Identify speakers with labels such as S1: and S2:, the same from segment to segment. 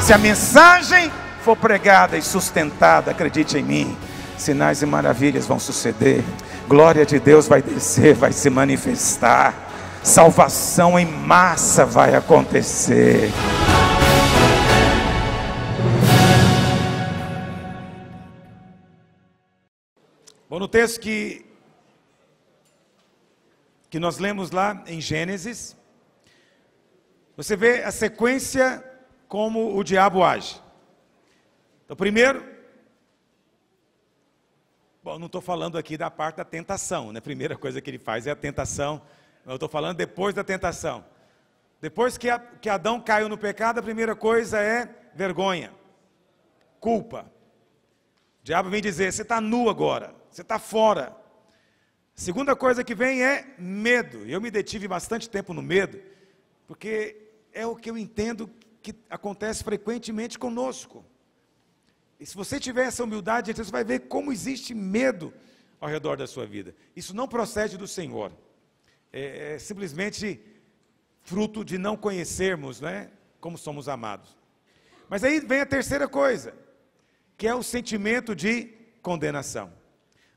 S1: Se a mensagem for pregada e sustentada, acredite em mim, sinais e maravilhas vão suceder, glória de Deus vai descer, vai se manifestar, salvação em massa vai acontecer. Bom, no texto que nós lemos lá em Gênesis, você vê a sequência como o diabo age. Então, primeiro, bom, não estou falando aqui da parte da tentação, né? A primeira coisa que ele faz é a tentação. Eu estou falando depois da tentação. Depois que Adão caiu no pecado, a primeira coisa é vergonha, culpa. O diabo vem dizer, você está nu agora, você está fora. A segunda coisa que vem é medo. Eu me detive bastante tempo no medo, porque é o que eu entendo que acontece frequentemente conosco. E se você tiver essa humildade, você vai ver como existe medo ao redor da sua vida. Isso não procede do Senhor. É simplesmente fruto de não conhecermos, né, como somos amados. Mas aí vem a terceira coisa, que é o sentimento de condenação.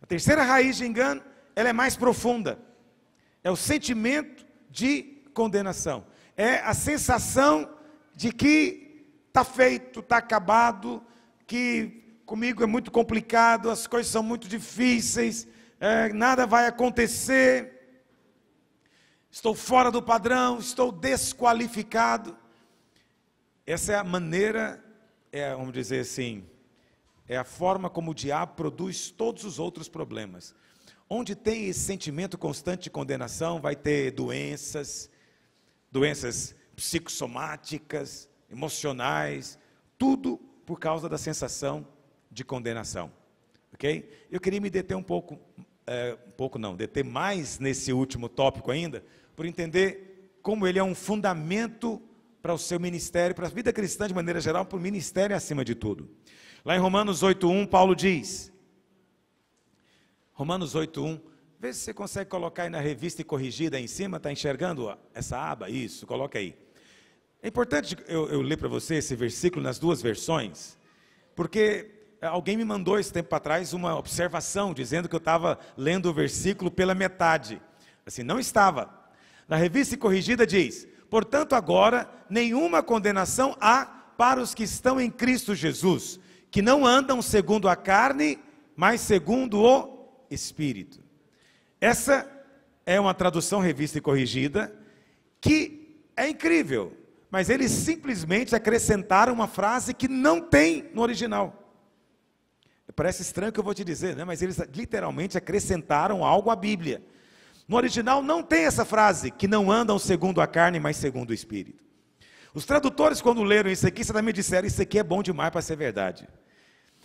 S1: A terceira raiz de engano, ela é mais profunda. É o sentimento de condenação. É a sensação de que está feito, está acabado, que comigo é muito complicado, as coisas são muito difíceis, nada vai acontecer, estou fora do padrão, estou desqualificado. Essa é a maneira, vamos dizer assim, é a forma como o diabo produz todos os outros problemas. Onde tem esse sentimento constante de condenação, vai ter doenças psicossomáticas, emocionais, tudo por causa da sensação de condenação, ok? Eu queria me deter deter mais nesse último tópico ainda, por entender como ele é um fundamento para o seu ministério, para a vida cristã de maneira geral, para o ministério acima de tudo. Lá em Romanos 8:1, Paulo diz, Romanos 8:1, vê se você consegue colocar aí na revista e corrigida aí em cima, está enxergando essa aba? Isso, coloca aí. É importante eu ler para você esse versículo nas duas versões, porque alguém me mandou esse tempo atrás uma observação, dizendo que eu estava lendo o versículo pela metade. Assim, não estava. Na revista e corrigida diz, portanto agora, nenhuma condenação há para os que estão em Cristo Jesus, que não andam segundo a carne, mas segundo o Espírito. Essa é uma tradução revista e corrigida, que é incrível, mas eles simplesmente acrescentaram uma frase que não tem no original. Parece estranho o que eu vou te dizer, né? Mas eles literalmente acrescentaram algo à Bíblia. No original não tem essa frase, que não andam segundo a carne, mas segundo o Espírito. Os tradutores, quando leram isso aqui, também disseram, isso aqui é bom demais para ser verdade.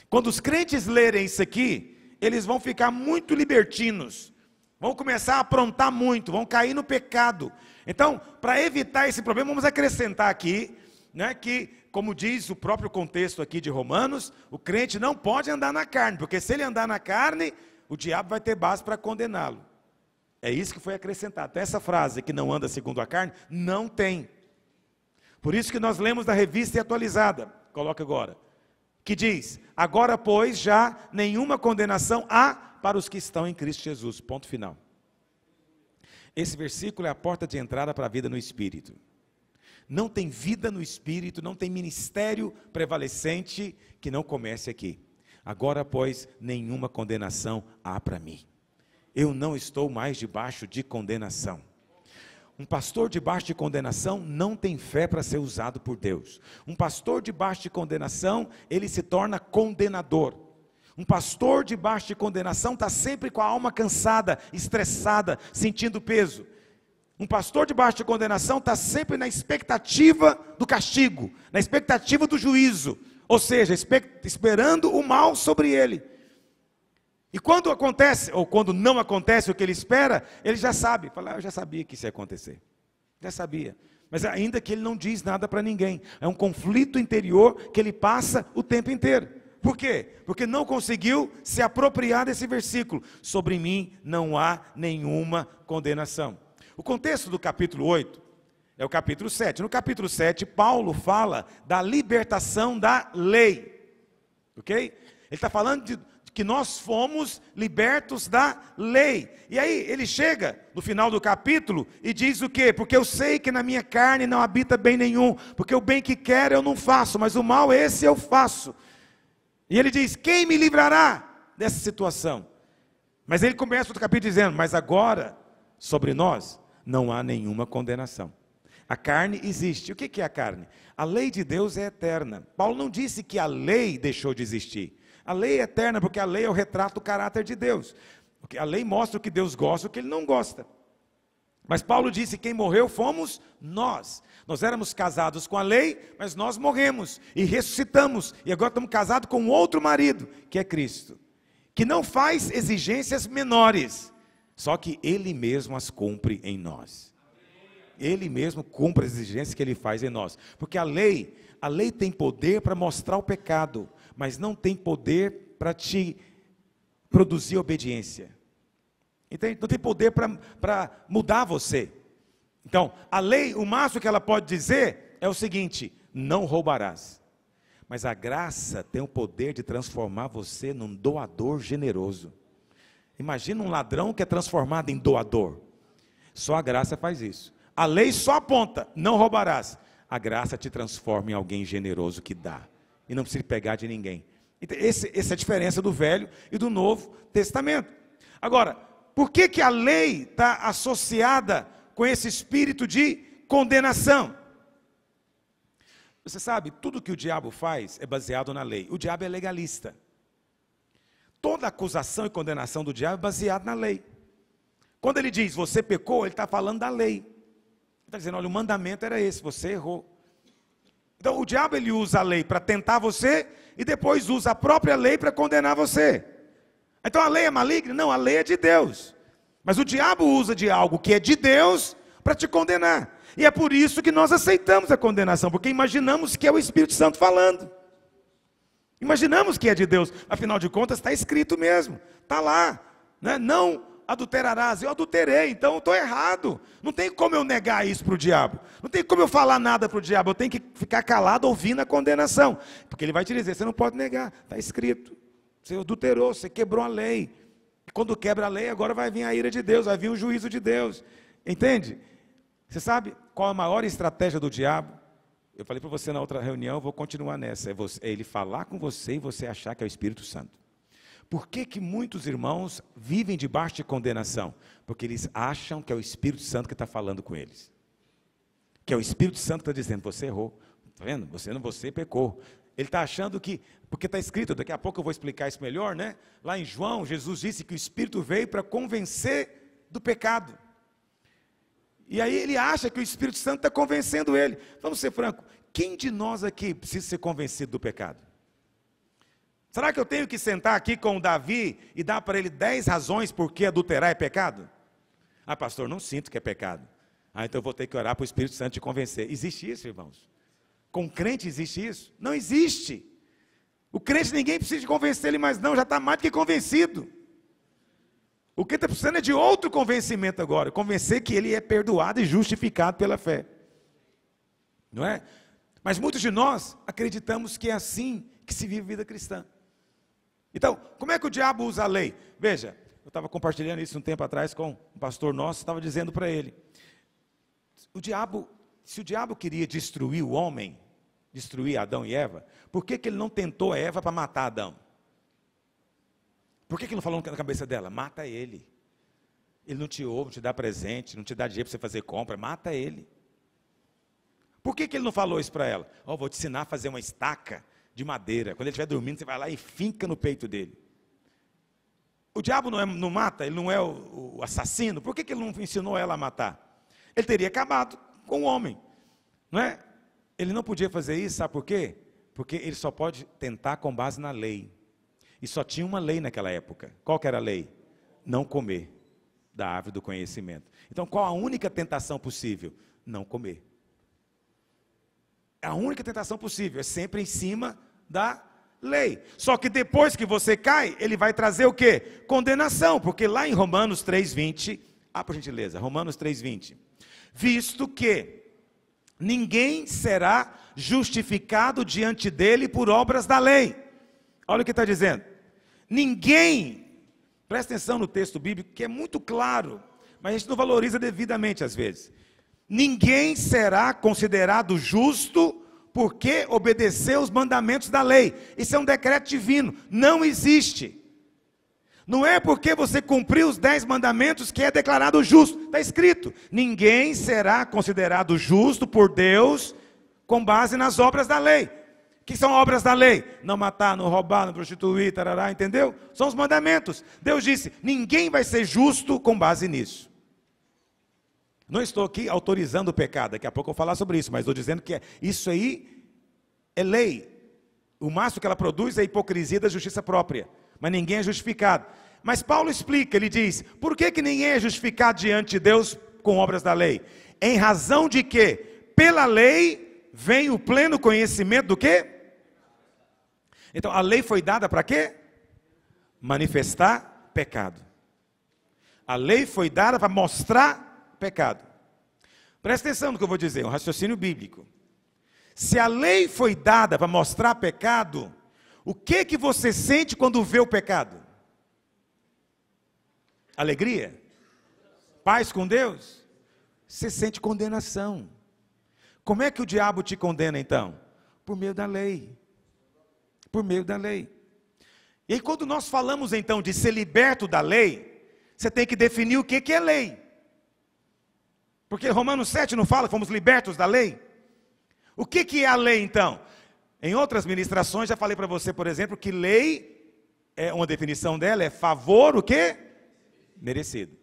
S1: Quando os crentes lerem isso aqui, eles vão ficar muito libertinos, vão começar a aprontar muito, vão cair no pecado. Então, para evitar esse problema, vamos acrescentar aqui, né, que, como diz o próprio contexto aqui de Romanos, o crente não pode andar na carne, porque se ele andar na carne, o diabo vai ter base para condená-lo. É isso que foi acrescentado. Então, essa frase, que não anda segundo a carne, não tem. Por isso que nós lemos da revista e atualizada, coloca agora, que diz, agora pois já nenhuma condenação há para os que estão em Cristo Jesus, ponto final. Esse versículo é a porta de entrada para a vida no Espírito. Não tem vida no Espírito, não tem ministério prevalecente que não comece aqui. Agora, pois, nenhuma condenação há para mim. Eu não estou mais debaixo de condenação. Um pastor debaixo de condenação não tem fé para ser usado por Deus. Um pastor debaixo de condenação, ele se torna condenador. Um pastor debaixo de condenação está sempre com a alma cansada, estressada, sentindo peso. Um pastor debaixo de condenação está sempre na expectativa do castigo, na expectativa do juízo, ou seja, esperando o mal sobre ele. E quando acontece, ou quando não acontece o que ele espera, ele já sabe, fala, eu já sabia que isso ia acontecer, já sabia. Mas ainda que ele não diz nada para ninguém, é um conflito interior que ele passa o tempo inteiro. Por quê? Porque não conseguiu se apropriar desse versículo. Sobre mim não há nenhuma condenação. O contexto do capítulo 8 É o capítulo 7. No capítulo 7, Paulo fala da libertação da lei. Ok? Ele está falando de que nós fomos libertos da lei. E aí ele chega no final do capítulo e diz o quê? Porque eu sei que na minha carne não habita bem nenhum, porque o bem que quero eu não faço, mas o mal esse eu faço. E ele diz, quem me livrará dessa situação? Mas ele começa o capítulo dizendo, mas agora, sobre nós, não há nenhuma condenação. A carne existe. O que é a carne? A lei de Deus é eterna. Paulo não disse que a lei deixou de existir. A lei é eterna porque a lei é o retrato do caráter de Deus. Porque a lei mostra o que Deus gosta e o que Ele não gosta. Mas Paulo disse que quem morreu fomos nós. Nós éramos casados com a lei, mas nós morremos e ressuscitamos. E agora estamos casados com outro marido, que é Cristo. Que não faz exigências menores, só que Ele mesmo as cumpre em nós. Ele mesmo cumpre as exigências que Ele faz em nós. Porque a lei tem poder para mostrar o pecado, mas não tem poder para te produzir obediência. Entende? Não tem poder para mudar você. Então, a lei, o máximo que ela pode dizer é o seguinte: não roubarás. Mas a graça tem o poder de transformar você num doador generoso. Imagina um ladrão que é transformado em doador. Só a graça faz isso. A lei só aponta, não roubarás. A graça te transforma em alguém generoso que dá. E não precisa pegar de ninguém. Então, essa é a diferença do Velho e do Novo Testamento. Agora, por que a lei está associada com esse espírito de condenação? Você sabe, tudo que o diabo faz é baseado na lei. O diabo é legalista. Toda acusação e condenação do diabo é baseada na lei. Quando ele diz, você pecou, ele está falando da lei. Ele está dizendo, olha, o mandamento era esse, você errou. Então o diabo ele usa a lei para tentar você e depois usa a própria lei para condenar você. Então a lei é maligna? Não, a lei é de Deus. Mas o diabo usa de algo que é de Deus para te condenar. E é por isso que nós aceitamos a condenação, porque imaginamos que é o Espírito Santo falando. Imaginamos que é de Deus. Afinal de contas está escrito mesmo. Está lá. Né? Não adulterarás. Eu adulterei, então eu estou errado. Não tem como eu negar isso para o diabo. Não tem como eu falar nada para o diabo. Eu tenho que ficar calado ouvindo a condenação. Porque ele vai te dizer, você não pode negar. Está escrito. Você adulterou, você quebrou a lei. E quando quebra a lei, agora vai vir a ira de Deus, vai vir o juízo de Deus. Entende? Você sabe qual a maior estratégia do diabo? Eu falei para você na outra reunião, eu vou continuar nessa. É ele falar com você e você achar que é o Espírito Santo. Por que que muitos irmãos vivem debaixo de condenação? Porque eles acham que é o Espírito Santo que está falando com eles. Que é o Espírito Santo que está dizendo, você errou. Está vendo? Você pecou. Ele está achando que, porque está escrito, daqui a pouco eu vou explicar isso melhor, né? Lá em João, Jesus disse que o Espírito veio para convencer do pecado. E aí ele acha que o Espírito Santo está convencendo ele. Vamos ser francos, quem de nós aqui precisa ser convencido do pecado? Será que eu tenho que sentar aqui com o Davi e dar para ele 10 razões por que adulterar é pecado? Ah, pastor, não sinto que é pecado. Ah, então eu vou ter que orar para o Espírito Santo te convencer. Existe isso, irmãos? Com crente existe isso? Não existe. O crente ninguém precisa de convencer ele mais não, já está mais do que convencido. O que está precisando é de outro convencimento agora, convencer que ele é perdoado e justificado pela fé. Não é? Mas muitos de nós acreditamos que é assim que se vive a vida cristã. Então, como é que o diabo usa a lei? Veja, eu estava compartilhando isso um tempo atrás com um pastor nosso, estava dizendo para ele, se o diabo queria destruir o homem, destruir Adão e Eva, por que ele não tentou Eva para matar Adão? Por que ele não falou na cabeça dela? Mata ele. Ele não te ouve, não te dá presente, não te dá dinheiro para você fazer compra, mata ele. Por que ele não falou isso para ela? Vou te ensinar a fazer uma estaca de madeira. Quando ele estiver dormindo, você vai lá e finca no peito dele. O diabo não mata, ele não é o assassino. Por que ele não ensinou ela a matar? Ele teria acabado com o homem. Não é? Ele não podia fazer isso, sabe por quê? Porque ele só pode tentar com base na lei. E só tinha uma lei naquela época. Qual que era a lei? Não comer da árvore do conhecimento. Então, qual a única tentação possível? Não comer. A única tentação possível é sempre em cima da lei. Só que depois que você cai, ele vai trazer o quê? Condenação. Porque lá em Romanos 3:20, por gentileza, Romanos 3:20. Visto que ninguém será justificado diante dele por obras da lei. Olha o que está dizendo. Ninguém, presta atenção no texto bíblico, que é muito claro, mas a gente não valoriza devidamente às vezes. Ninguém será considerado justo porque obedeceu os mandamentos da lei. Isso é um decreto divino, não existe. Não é porque você cumpriu os 10 mandamentos que é declarado justo. Está escrito, ninguém será considerado justo por Deus com base nas obras da lei. O que são obras da lei? Não matar, não roubar, não prostituir, tarará, entendeu? São os mandamentos. Deus disse, ninguém vai ser justo com base nisso. Não estou aqui autorizando o pecado, daqui a pouco eu vou falar sobre isso, mas estou dizendo que isso aí é lei. O máximo que ela produz é a hipocrisia da justiça própria, mas ninguém é justificado. Mas Paulo explica, ele diz, por que ninguém é justificado diante de Deus com obras da lei? Em razão de que, pela lei, vem o pleno conhecimento do quê? Então, a lei foi dada para quê? Manifestar pecado. A lei foi dada para mostrar pecado. Presta atenção no que eu vou dizer, um raciocínio bíblico. Se a lei foi dada para mostrar pecado, o que você sente quando vê o pecado? Alegria? Paz com Deus? Você sente condenação. Como é que o diabo te condena então? Por meio da lei. Por meio da lei. E aí quando nós falamos então de ser liberto da lei, você tem que definir o que é lei. Porque Romanos 7 não fala que fomos libertos da lei? O que é a lei então? Em outras ministrações já falei para você, por exemplo, que lei, uma definição dela é favor o quê? Merecido.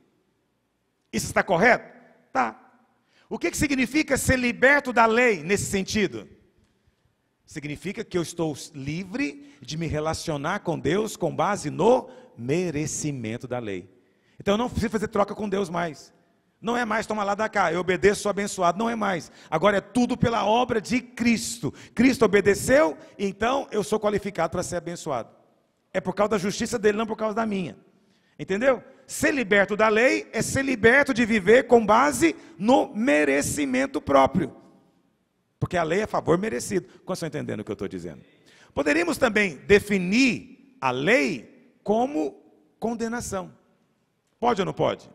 S1: Isso está correto? Tá. O que significa ser liberto da lei nesse sentido? Significa que eu estou livre de me relacionar com Deus com base no merecimento da lei. Então eu não preciso fazer troca com Deus mais. Não é mais tomar lá da cá, eu obedeço, sou abençoado, não é mais. Agora é tudo pela obra de Cristo. Cristo obedeceu, então eu sou qualificado para ser abençoado. É por causa da justiça dele, não por causa da minha. Entendeu? Ser liberto da lei é ser liberto de viver com base no merecimento próprio. Porque a lei é favor merecido. Como estão entendendo o que eu estou dizendo? Poderíamos também definir a lei como condenação. Pode ou não pode?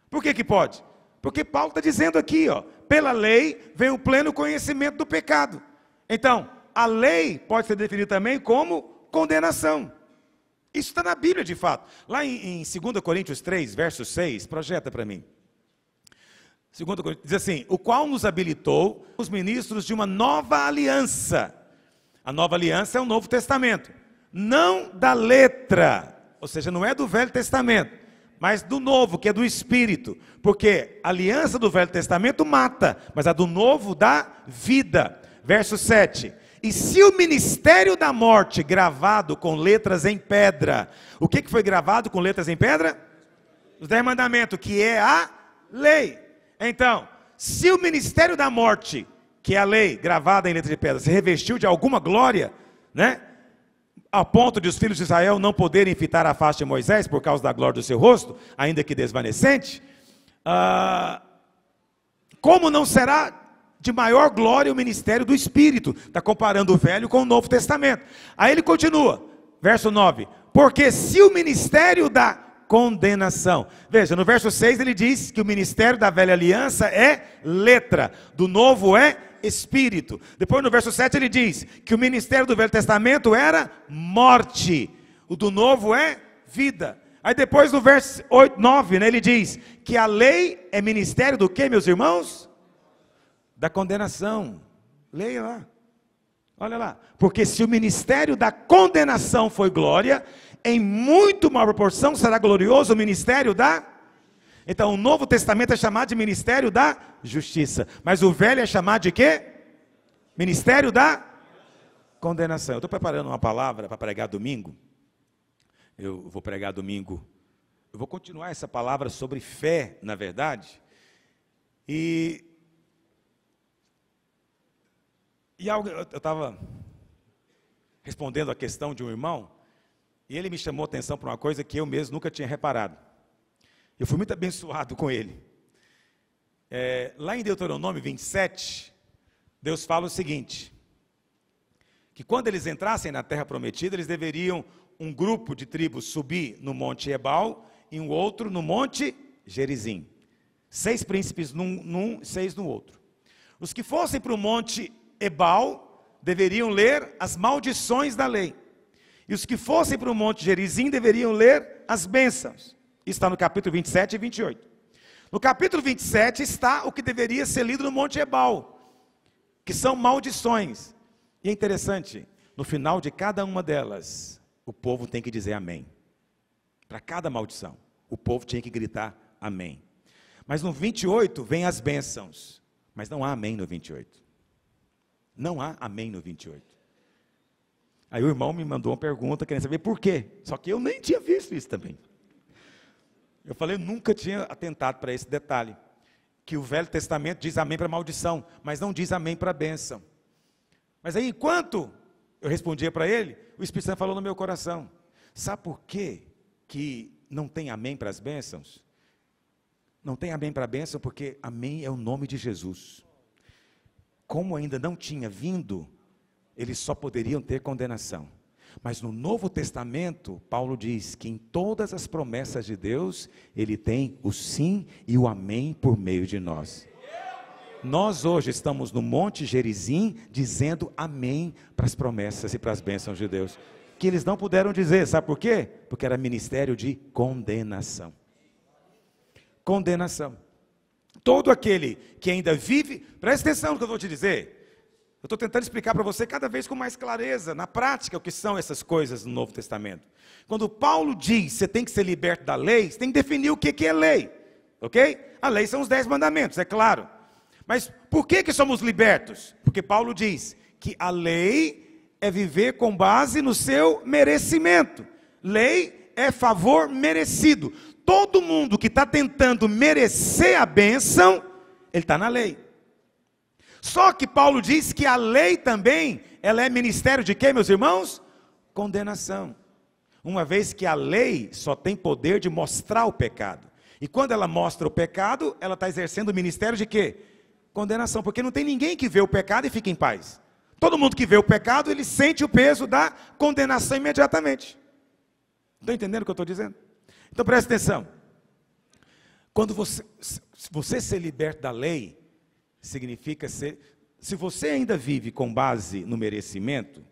S1: Por que pode? Porque Paulo está dizendo aqui, ó, pela lei vem o pleno conhecimento do pecado. Então, a lei pode ser definida também como condenação. Isso está na Bíblia de fato. Lá em 2 Coríntios 3, verso 6, projeta para mim. 2 Coríntios, diz assim, o qual nos habilitou os ministros de uma nova aliança. A nova aliança é o Novo Testamento. Não da letra, ou seja, não é do Velho Testamento, mas do Novo, que é do Espírito. Porque a aliança do Velho Testamento mata, mas a do Novo dá vida. Verso 7. E se o ministério da morte gravado com letras em pedra, o que foi gravado com letras em pedra? Os 10 mandamentos, que é a lei. Então, se o ministério da morte, que é a lei gravada em letras de pedra, se revestiu de alguma glória, né? Ao ponto de os filhos de Israel não poderem fitar a face de Moisés por causa da glória do seu rosto, ainda que desvanecente, como não será de maior glória o ministério do Espírito? Está comparando o Velho com o Novo Testamento. Aí ele continua, verso 9, porque se o ministério da condenação, veja, no verso 6 ele diz que o ministério da velha aliança é letra, do novo é Espírito. Depois no verso 7 ele diz que o ministério do Velho Testamento era morte, o do novo é vida. Aí depois no verso 8, 9, né, ele diz que a lei é ministério do que, meus irmãos? Da condenação. Leia lá, olha lá, porque se o ministério da condenação foi glória, em muito maior proporção será glorioso o ministério da... Então o Novo Testamento é chamado de ministério da justiça, mas o Velho é chamado de quê? Ministério da condenação. Eu estou preparando uma palavra para pregar domingo. Eu vou pregar domingo. Eu vou continuar essa palavra sobre fé, na verdade. E eu estava respondendo a questão de um irmão, e ele me chamou a atenção para uma coisa que eu mesmo nunca tinha reparado. Eu fui muito abençoado com ele. Lá em Deuteronômio 27, Deus fala o seguinte, que quando eles entrassem na terra prometida, eles deveriam, um grupo de tribos subir no monte Ebal, e um outro no monte Gerizim. 6 príncipes num, 6 no outro. Os que fossem para o monte Ebal, deveriam ler as maldições da lei. E os que fossem para o monte Gerizim, deveriam ler as bênçãos. Isso está no capítulo 27 e 28. No capítulo 27 está o que deveria ser lido no monte Ebal, que são maldições. E é interessante, no final de cada uma delas, o povo tem que dizer amém. Para cada maldição, o povo tinha que gritar amém. Mas no 28 vem as bênçãos, mas não há amém no 28. Não há amém no 28. Aí o irmão me mandou uma pergunta, querendo saber por quê. Só que eu nem tinha visto isso também. Eu falei, eu nunca tinha atentado para esse detalhe. Que o Velho Testamento diz amém para maldição, mas não diz amém para bênção. Mas aí, enquanto eu respondia para ele, o Espírito Santo falou no meu coração. Sabe por quê que não tem amém para as bênçãos? Não tem amém para a bênção, porque amém é o nome de Jesus. Como ainda não tinha vindo, eles só poderiam ter condenação. Mas no Novo Testamento, Paulo diz que em todas as promessas de Deus, Ele tem o sim e o amém por meio de nós. Nós hoje estamos no Monte Gerizim, dizendo amém para as promessas e para as bênçãos de Deus. Que eles não puderam dizer, sabe por quê? Porque era ministério de condenação. Condenação. Todo aquele que ainda vive, presta atenção no que eu vou te dizer. Eu estou tentando explicar para você cada vez com mais clareza, na prática, o que são essas coisas no Novo Testamento. Quando Paulo diz, você tem que ser liberto da lei, você tem que definir o que é lei, ok? A lei são os 10 mandamentos, é claro. Mas por que somos libertos? Porque Paulo diz que a lei é viver com base no seu merecimento. Lei é favor merecido. Todo mundo que está tentando merecer a bênção, ele está na lei. Só que Paulo diz que a lei também, ela é ministério de quê, meus irmãos? Condenação. Uma vez que a lei só tem poder de mostrar o pecado. E quando ela mostra o pecado, ela está exercendo o ministério de quê? Condenação. Porque não tem ninguém que vê o pecado e fica em paz. Todo mundo que vê o pecado, ele sente o peso da condenação imediatamente. Estão entendendo o que eu estou dizendo? Então presta atenção. Quando você ser liberto da lei, significa ser, se você ainda vive com base no merecimento,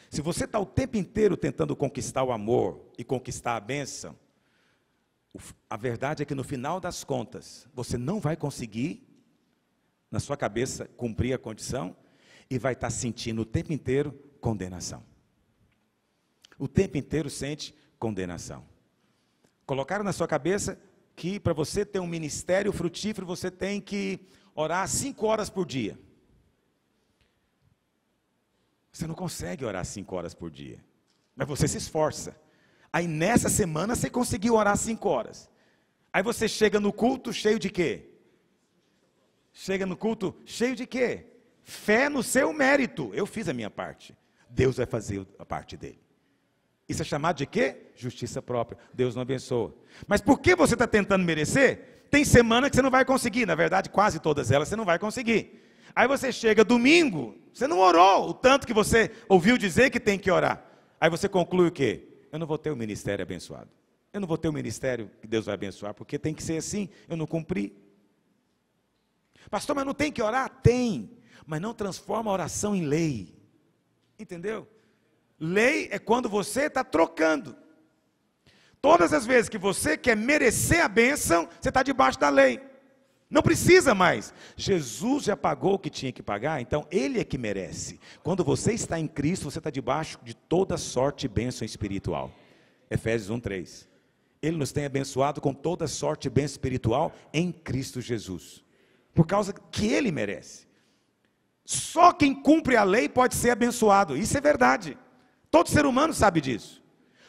S1: se você está o tempo inteiro tentando conquistar o amor e conquistar a bênção, a verdade é que no final das contas, você não vai conseguir, na sua cabeça, cumprir a condição, e vai estar sentindo o tempo inteiro condenação. O tempo inteiro sente condenação. Colocaram na sua cabeça que para você ter um ministério frutífero, você tem que orar 5 horas por dia. Você não consegue orar 5 horas por dia, mas você se esforça. Aí nessa semana você conseguiu orar 5 horas. Aí você chega no culto cheio de quê? Chega no culto cheio de quê? Fé no seu mérito. Eu fiz a minha parte. Deus vai fazer a parte dele. Isso é chamado de quê? Justiça própria. Deus não abençoa. Mas por que você está tentando merecer? Tem semana que você não vai conseguir. Na verdade, quase todas elas você não vai conseguir. Aí você chega domingo, você não orou o tanto que você ouviu dizer que tem que orar. Aí você conclui o quê? Eu não vou ter o ministério abençoado. Eu não vou ter o ministério que Deus vai abençoar, porque tem que ser assim, eu não cumpri. Pastor, mas não tem que orar? Tem, mas não transforma a oração em lei. Entendeu? Lei é quando você está trocando. Todas as vezes que você quer merecer a bênção, você está debaixo da lei. Não precisa mais. Jesus já pagou o que tinha que pagar, então Ele é que merece. Quando você está em Cristo, você está debaixo de toda sorte de bênção espiritual. Efésios 1:3. Ele nos tem abençoado com toda sorte de bênção espiritual em Cristo Jesus. Por causa que Ele merece. Só quem cumpre a lei pode ser abençoado. Isso é verdade. Todo ser humano sabe disso.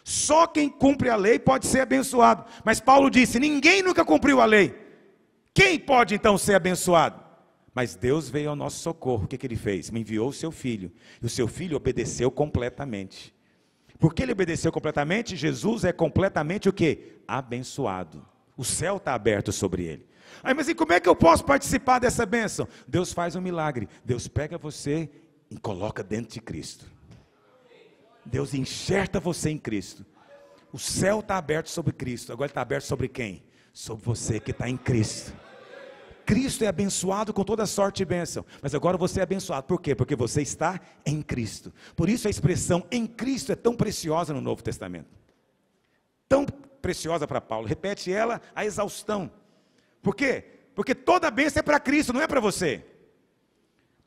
S1: Só quem cumpre a lei pode ser abençoado. Mas Paulo disse, ninguém nunca cumpriu a lei. Quem pode então ser abençoado? Mas Deus veio ao nosso socorro. O que Ele fez? Me enviou o seu filho. E o seu filho obedeceu completamente. Porque ele obedeceu completamente, Jesus é completamente o quê? Abençoado. O céu está aberto sobre ele. Aí, mas e como é que eu posso participar dessa bênção? Deus faz um milagre. Deus pega você e coloca dentro de Cristo. Deus enxerta você em Cristo. O céu está aberto sobre Cristo. Agora está aberto sobre quem? Sobre você que está em Cristo. Cristo é abençoado com toda sorte de bênção. Mas agora você é abençoado. Por quê? Porque você está em Cristo. Por isso a expressão em Cristo é tão preciosa no Novo Testamento. Tão preciosa para Paulo. Repete ela a exaustão. Por quê? Porque toda a bênção é para Cristo, não é para você.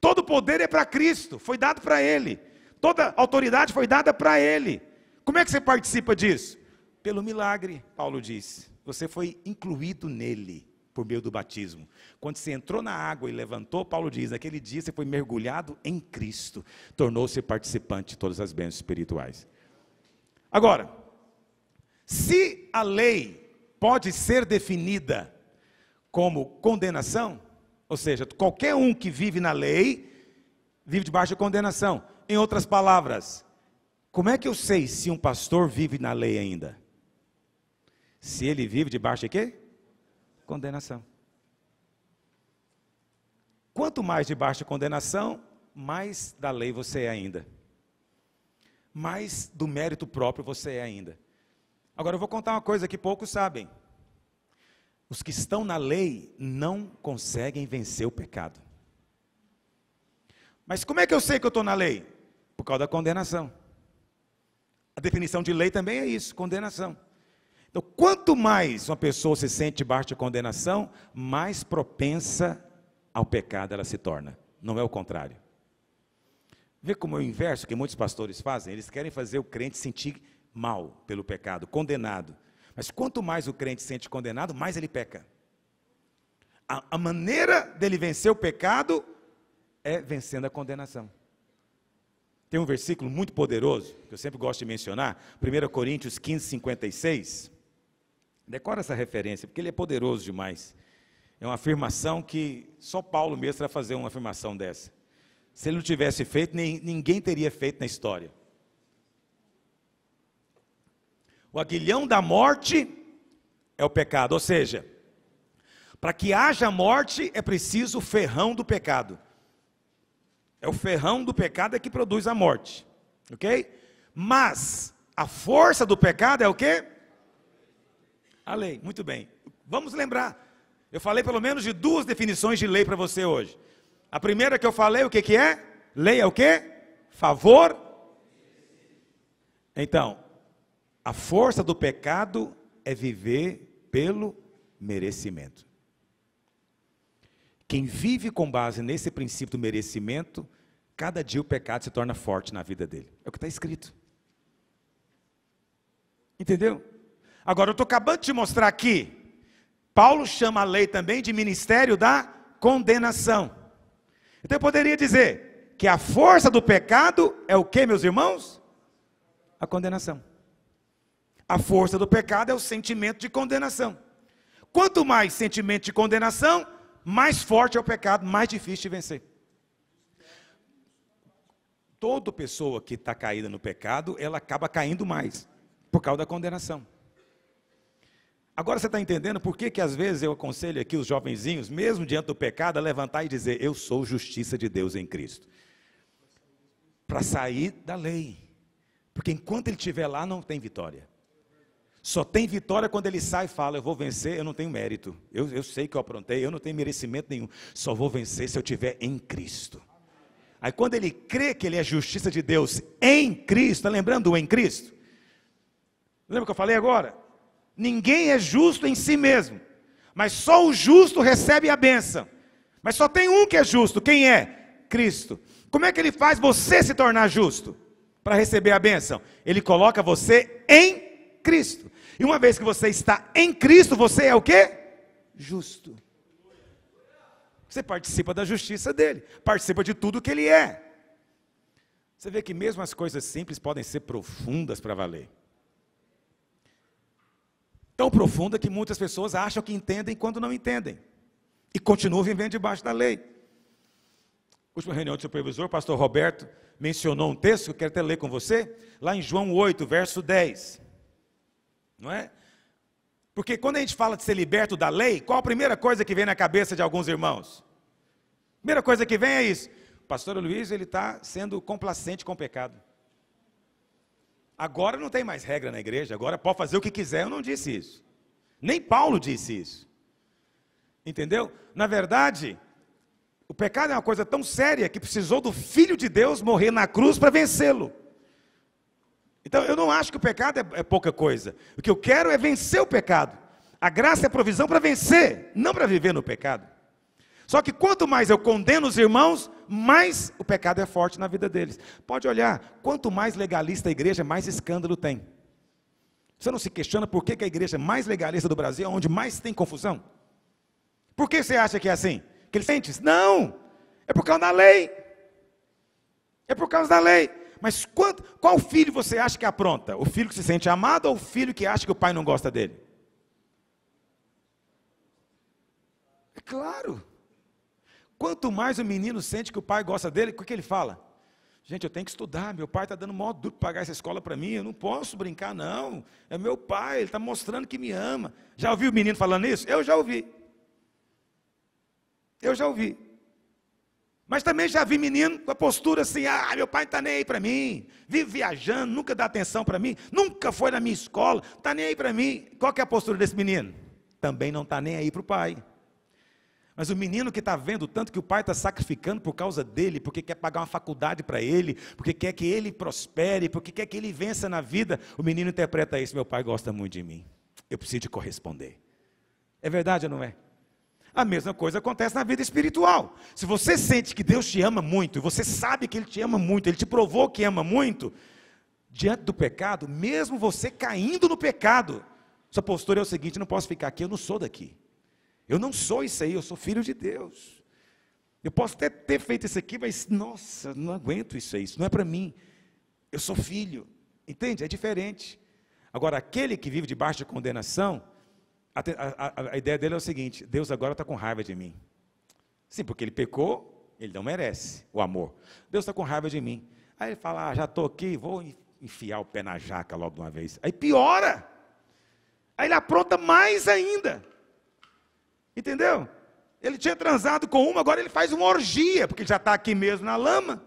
S1: Todo poder é para Cristo, foi dado para Ele. Toda autoridade foi dada para Ele. Como é que você participa disso? Pelo milagre, Paulo diz. Você foi incluído nele, por meio do batismo. Quando você entrou na água e levantou, Paulo diz, naquele dia você foi mergulhado em Cristo. Tornou-se participante de todas as bênçãos espirituais. Agora, se a lei pode ser definida como condenação, ou seja, qualquer um que vive na lei, vive debaixo de condenação. Em outras palavras, como é que eu sei se um pastor vive na lei ainda? Se ele vive debaixo de quê? Condenação. Quanto mais debaixo de condenação, mais da lei você é ainda. Mais do mérito próprio você é ainda. Agora eu vou contar uma coisa que poucos sabem. Os que estão na lei não conseguem vencer o pecado. Mas como é que eu sei que eu estou na lei? Por causa da condenação. A definição de lei também é isso, condenação. Então, quanto mais uma pessoa se sente debaixo de condenação, mais propensa ao pecado ela se torna. Não é o contrário. Vê como é o inverso que muitos pastores fazem? Eles querem fazer o crente sentir mal pelo pecado, condenado. Mas quanto mais o crente se sente condenado, mais ele peca. A maneira dele vencer o pecado é vencendo a condenação. Tem um versículo muito poderoso, que eu sempre gosto de mencionar, 1 Coríntios 15, 56. Decora essa referência, porque ele é poderoso demais. É uma afirmação que só Paulo mesmo vai fazer uma afirmação dessa. Se ele não tivesse feito, ninguém teria feito na história. O aguilhão da morte é o pecado, ou seja, para que haja morte é preciso o ferrão do pecado. É o ferrão do pecado é que produz a morte, ok? Mas a força do pecado é o quê? A lei, muito bem. Vamos lembrar, eu falei pelo menos de duas definições de lei para você hoje. A primeira que eu falei, o que que é? Lei é o quê? Favor. Então, a força do pecado é viver pelo merecimento. Quem vive com base nesse princípio do merecimento, cada dia o pecado se torna forte na vida dele. É o que está escrito. Entendeu? Agora, eu estou acabando de te mostrar aqui, Paulo chama a lei também de ministério da condenação. Então eu poderia dizer que a força do pecado é o que, meus irmãos? A condenação. A força do pecado é o sentimento de condenação. Quanto mais sentimento de condenação, mais forte é o pecado, mais difícil de vencer. Toda pessoa que está caída no pecado, ela acaba caindo mais, por causa da condenação. Agora você está entendendo por que às vezes eu aconselho aqui os jovenzinhos, mesmo diante do pecado, a levantar e dizer, eu sou justiça de Deus em Cristo. Para sair da lei. Porque enquanto ele estiver lá, não tem vitória. Só tem vitória quando ele sai e fala, eu vou vencer, eu não tenho mérito. Eu sei que eu aprontei, eu não tenho merecimento nenhum. Só vou vencer se eu estiver em Cristo. Aí quando ele crê que ele é justiça de Deus em Cristo, está lembrando do em Cristo? Lembra o que eu falei agora? Ninguém é justo em si mesmo, mas só o justo recebe a bênção. Mas só tem um que é justo, quem é? Cristo. Como é que ele faz você se tornar justo? Para receber a bênção? Ele coloca você em Cristo. E uma vez que você está em Cristo, você é o quê? Justo. Você participa da justiça dele, participa de tudo que ele é. Você vê que mesmo as coisas simples podem ser profundas para valer. Tão profunda que muitas pessoas acham que entendem quando não entendem. E continuam vivendo debaixo da lei. Última reunião de supervisor, o pastor Roberto mencionou um texto que eu quero até ler com você, lá em João 8, verso 10. Não é? Porque quando a gente fala de ser liberto da lei, qual a primeira coisa que vem na cabeça de alguns irmãos? A primeira coisa que vem é isso. O pastor Luiz, ele está sendo complacente com o pecado. Agora não tem mais regra na igreja, agora pode fazer o que quiser. Eu não disse isso. Nem Paulo disse isso. Entendeu? Na verdade, o pecado é uma coisa tão séria que precisou do Filho de Deus morrer na cruz para vencê-lo. Então, eu não acho que o pecado é pouca coisa. O que eu quero é vencer o pecado. A graça é a provisão para vencer, não para viver no pecado. Só que quanto mais eu condeno os irmãos, mais o pecado é forte na vida deles. Pode olhar, quanto mais legalista a igreja, mais escândalo tem. Você não se questiona por que a igreja mais legalista do Brasil é onde mais tem confusão? Por que você acha que é assim? Que eles sentem? Não, é por causa da lei. É por causa da lei. Mas qual filho você acha que apronta? O filho que se sente amado ou o filho que acha que o pai não gosta dele? É claro. Quanto mais o menino sente que o pai gosta dele, o que ele fala? Gente, eu tenho que estudar, meu pai está dando mó duro para pagar essa escola para mim, eu não posso brincar não. É meu pai, ele está mostrando que me ama. Já ouviu o menino falando isso? Eu já ouvi. Eu já ouvi. Mas também já vi menino com a postura assim, meu pai não está nem aí para mim, vive viajando, nunca dá atenção para mim, nunca foi na minha escola, está nem aí para mim. Qual que é a postura desse menino? Também não está nem aí para o pai. Mas o menino que está vendo tanto que o pai está sacrificando por causa dele, porque quer pagar uma faculdade para ele, porque quer que ele prospere, porque quer que ele vença na vida, o menino interpreta isso, meu pai gosta muito de mim, eu preciso de corresponder. É verdade ou não é? A mesma coisa acontece na vida espiritual. Se você sente que Deus te ama muito, e você sabe que Ele te ama muito, Ele te provou que ama muito, diante do pecado, mesmo você caindo no pecado, sua postura é o seguinte: eu não posso ficar aqui, eu não sou daqui. Eu não sou isso aí, eu sou filho de Deus. Eu posso até ter feito isso aqui, mas, nossa, não aguento isso aí, isso não é para mim. Eu sou filho, entende? É diferente. Agora, aquele que vive debaixo de condenação, a ideia dele é o seguinte: Deus agora está com raiva de mim. Sim, porque ele pecou, ele não merece o amor. Deus está com raiva de mim. Aí ele fala, já estou aqui, vou enfiar o pé na jaca logo de uma vez. Aí piora. Aí ele apronta mais ainda. Entendeu? Ele tinha transado com uma, agora ele faz uma orgia, porque já está aqui mesmo na lama.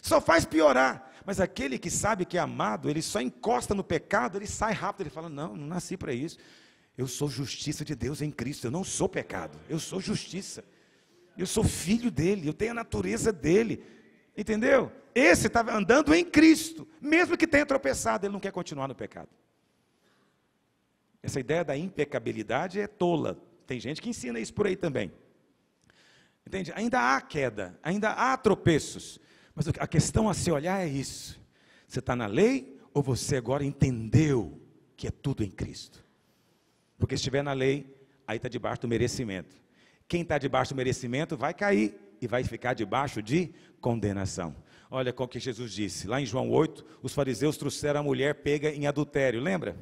S1: Só faz piorar. Mas aquele que sabe que é amado, ele só encosta no pecado, ele sai rápido, ele fala, não nasci para isso. Eu sou justiça de Deus em Cristo, eu não sou pecado, eu sou justiça. Eu sou filho dele, eu tenho a natureza dele. Entendeu? Esse está andando em Cristo, mesmo que tenha tropeçado, ele não quer continuar no pecado. Essa ideia da impecabilidade é tola. Tem gente que ensina isso por aí também. Entende? Ainda há queda, ainda há tropeços. Mas a questão a se olhar é isso. Você está na lei ou você agora entendeu que é tudo em Cristo? Porque se estiver na lei, aí está debaixo do merecimento. Quem está debaixo do merecimento vai cair e vai ficar debaixo de condenação. Olha como que Jesus disse. Lá em João 8, os fariseus trouxeram a mulher pega em adultério. Lembra?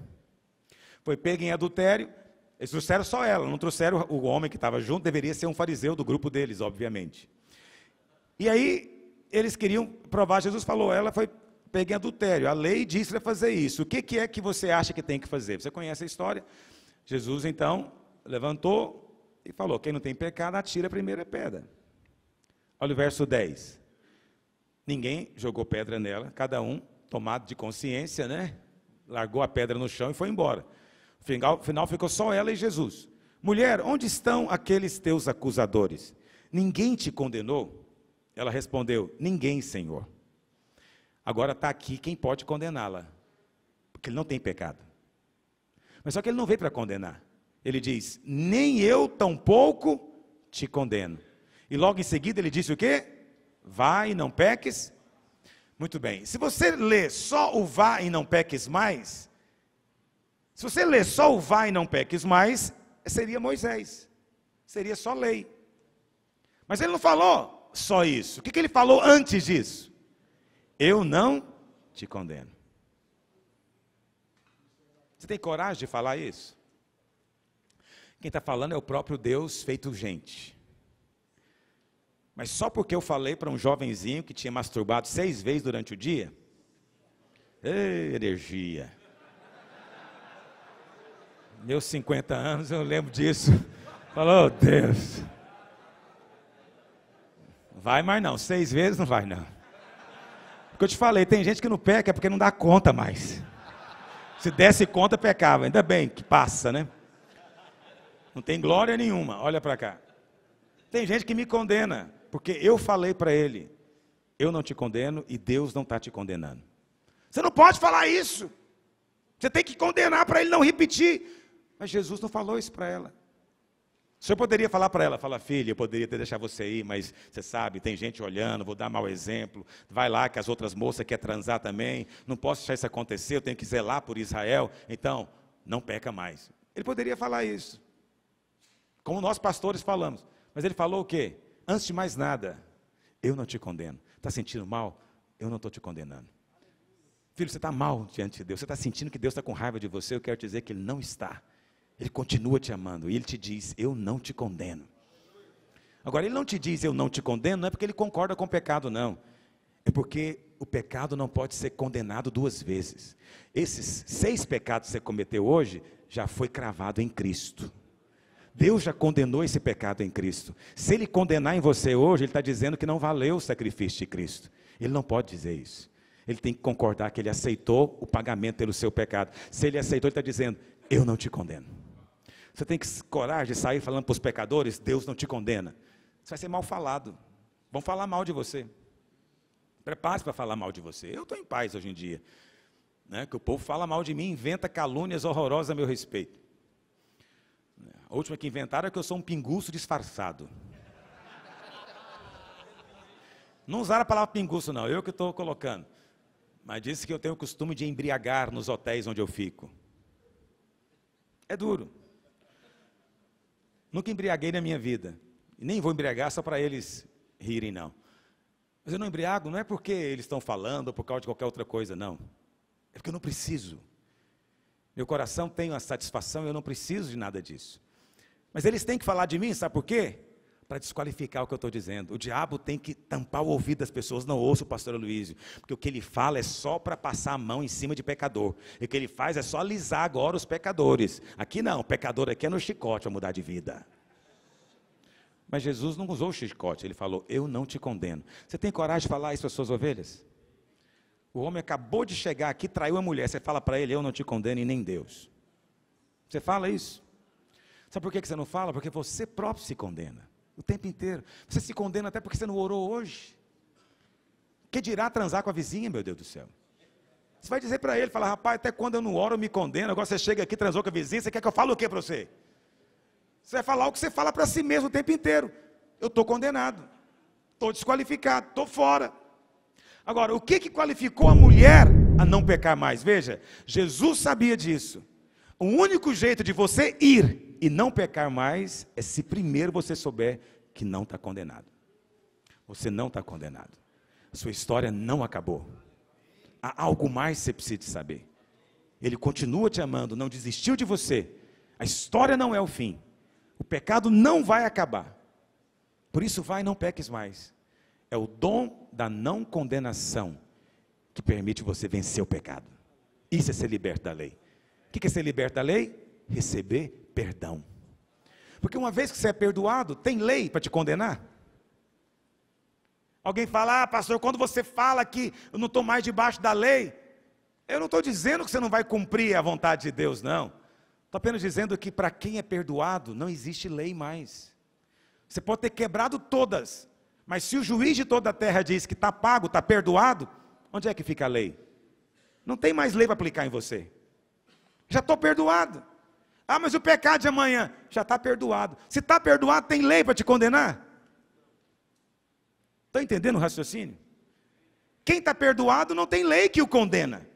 S1: Foi pega em adultério. Eles trouxeram só ela, não trouxeram o homem que estava junto. Deveria ser um fariseu do grupo deles, obviamente. E aí, eles queriam provar. Jesus falou, ela foi pega em adultério. A lei disse para fazer isso. O que é que você acha que tem que fazer? Você conhece a história? Jesus, então, levantou e falou, quem não tem pecado, atira a primeira pedra. Olha o verso 10. Ninguém jogou pedra nela, cada um, tomado de consciência, né? Largou a pedra no chão e foi embora. No final ficou só ela e Jesus. Mulher, onde estão aqueles teus acusadores? Ninguém te condenou? Ela respondeu, ninguém, Senhor. Agora está aqui quem pode condená-la, porque ele não tem pecado. Mas só que ele não veio para condenar. Ele diz, nem eu tampouco te condeno. E logo em seguida ele disse o quê? Vá e não peques. Muito bem. Se você ler só o vá e não peques mais, se você ler só o vá e não peques mais, seria Moisés. Seria só lei. Mas ele não falou só isso. O que ele falou antes disso? Eu não te condeno. Você tem coragem de falar isso? Quem está falando é o próprio Deus feito gente. Mas só porque eu falei para um jovenzinho que tinha masturbado 6 vezes durante o dia? Ei, energia. Meus 50 anos, eu lembro disso. Falou, oh, Deus. Vai mais não, 6 vezes não vai não. Porque eu te falei, tem gente que não peca porque não dá conta mais. Se desse conta, pecava. Ainda bem que passa, né? Não tem glória nenhuma. Olha para cá. Tem gente que me condena, porque eu falei para ele, eu não te condeno e Deus não está te condenando. Você não pode falar isso. Você tem que condenar para ele não repetir. Mas Jesus não falou isso para ela. O senhor poderia falar para ela, fala, filha, eu poderia ter deixado você ir, mas você sabe, tem gente olhando, vou dar mau exemplo, vai lá que as outras moças querem transar também, não posso deixar isso acontecer, eu tenho que zelar por Israel, então, não peca mais. Ele poderia falar isso, como nós pastores falamos, mas ele falou o quê? Antes de mais nada, eu não te condeno. Está sentindo mal? Eu não estou te condenando. Filho, você está mal diante de Deus, você está sentindo que Deus está com raiva de você, eu quero te dizer que Ele não está. Ele continua te amando, e Ele te diz, eu não te condeno. Agora, Ele não te diz, eu não te condeno, não é porque Ele concorda com o pecado, não. É porque o pecado não pode ser condenado 2 vezes. Esses 6 pecados que você cometeu hoje, já foi cravado em Cristo. Deus já condenou esse pecado em Cristo. Se Ele condenar em você hoje, Ele está dizendo que não valeu o sacrifício de Cristo. Ele não pode dizer isso. Ele tem que concordar que Ele aceitou o pagamento pelo seu pecado. Se Ele aceitou, Ele está dizendo, eu não te condeno. Você tem que coragem de sair falando para os pecadores, Deus não te condena. Você vai ser mal falado. Vão falar mal de você. Prepare-se para falar mal de você. Eu estou em paz hoje em dia. Né? Que o povo fala mal de mim, inventa calúnias horrorosas a meu respeito. A última que inventaram é que eu sou um pinguço disfarçado. Não usaram a palavra pinguço não, eu que estou colocando. Mas disse que eu tenho o costume de embriagar nos hotéis onde eu fico. É duro. Nunca embriaguei na minha vida. E nem vou embriagar só para eles rirem, não. Mas eu não embriago, não é porque eles estão falando ou por causa de qualquer outra coisa, não. É porque eu não preciso. Meu coração tem uma satisfação e eu não preciso de nada disso. Mas eles têm que falar de mim, sabe por quê? Para desqualificar o que eu estou dizendo. O diabo tem que tampar o ouvido das pessoas, não ouça o pastor Aloysio, porque o que ele fala é só para passar a mão em cima de pecador. E o que ele faz é só alisar agora os pecadores. Aqui não, o pecador aqui é no chicote para mudar de vida. Mas Jesus não usou o chicote, ele falou, eu não te condeno. Você tem coragem de falar isso para as suas ovelhas? O homem acabou de chegar aqui, traiu a mulher, você fala para ele, eu não te condeno e nem Deus. Você fala isso? Sabe por que você não fala? Porque você próprio se condena. O tempo inteiro. Você se condena até porque você não orou hoje. Que dirá transar com a vizinha, meu Deus do céu? Você vai dizer para ele, fala, rapaz, até quando eu não oro eu me condeno, agora você chega aqui, transou com a vizinha, você quer que eu fale o que para você? Você vai falar o que você fala para si mesmo o tempo inteiro. Eu estou condenado, estou desqualificado, estou fora. Agora, o que qualificou a mulher a não pecar mais? Veja, Jesus sabia disso. O único jeito de você ir e não pecar mais é se primeiro você souber que não está condenado. Você não está condenado. A sua história não acabou. Há algo mais que você precisa saber. Ele continua te amando, não desistiu de você. A história não é o fim. O pecado não vai acabar. Por isso vai e não peques mais. É o dom da não condenação que permite você vencer o pecado. Isso é ser liberto da lei. O que é ser liberto da lei? Receber perdão. Porque uma vez que você é perdoado, tem lei para te condenar? Alguém fala, pastor, quando você fala que eu não estou mais debaixo da lei, eu não estou dizendo que você não vai cumprir a vontade de Deus, não. Estou apenas dizendo que para quem é perdoado, não existe lei mais. Você pode ter quebrado todas, mas se o juiz de toda a terra diz que está pago, está perdoado, onde é que fica a lei? Não tem mais lei para aplicar em você. Já estou perdoado. Ah, mas o pecado de amanhã, já está perdoado. Se está perdoado, tem lei para te condenar? Estão entendendo o raciocínio? Quem está perdoado não tem lei que o condena.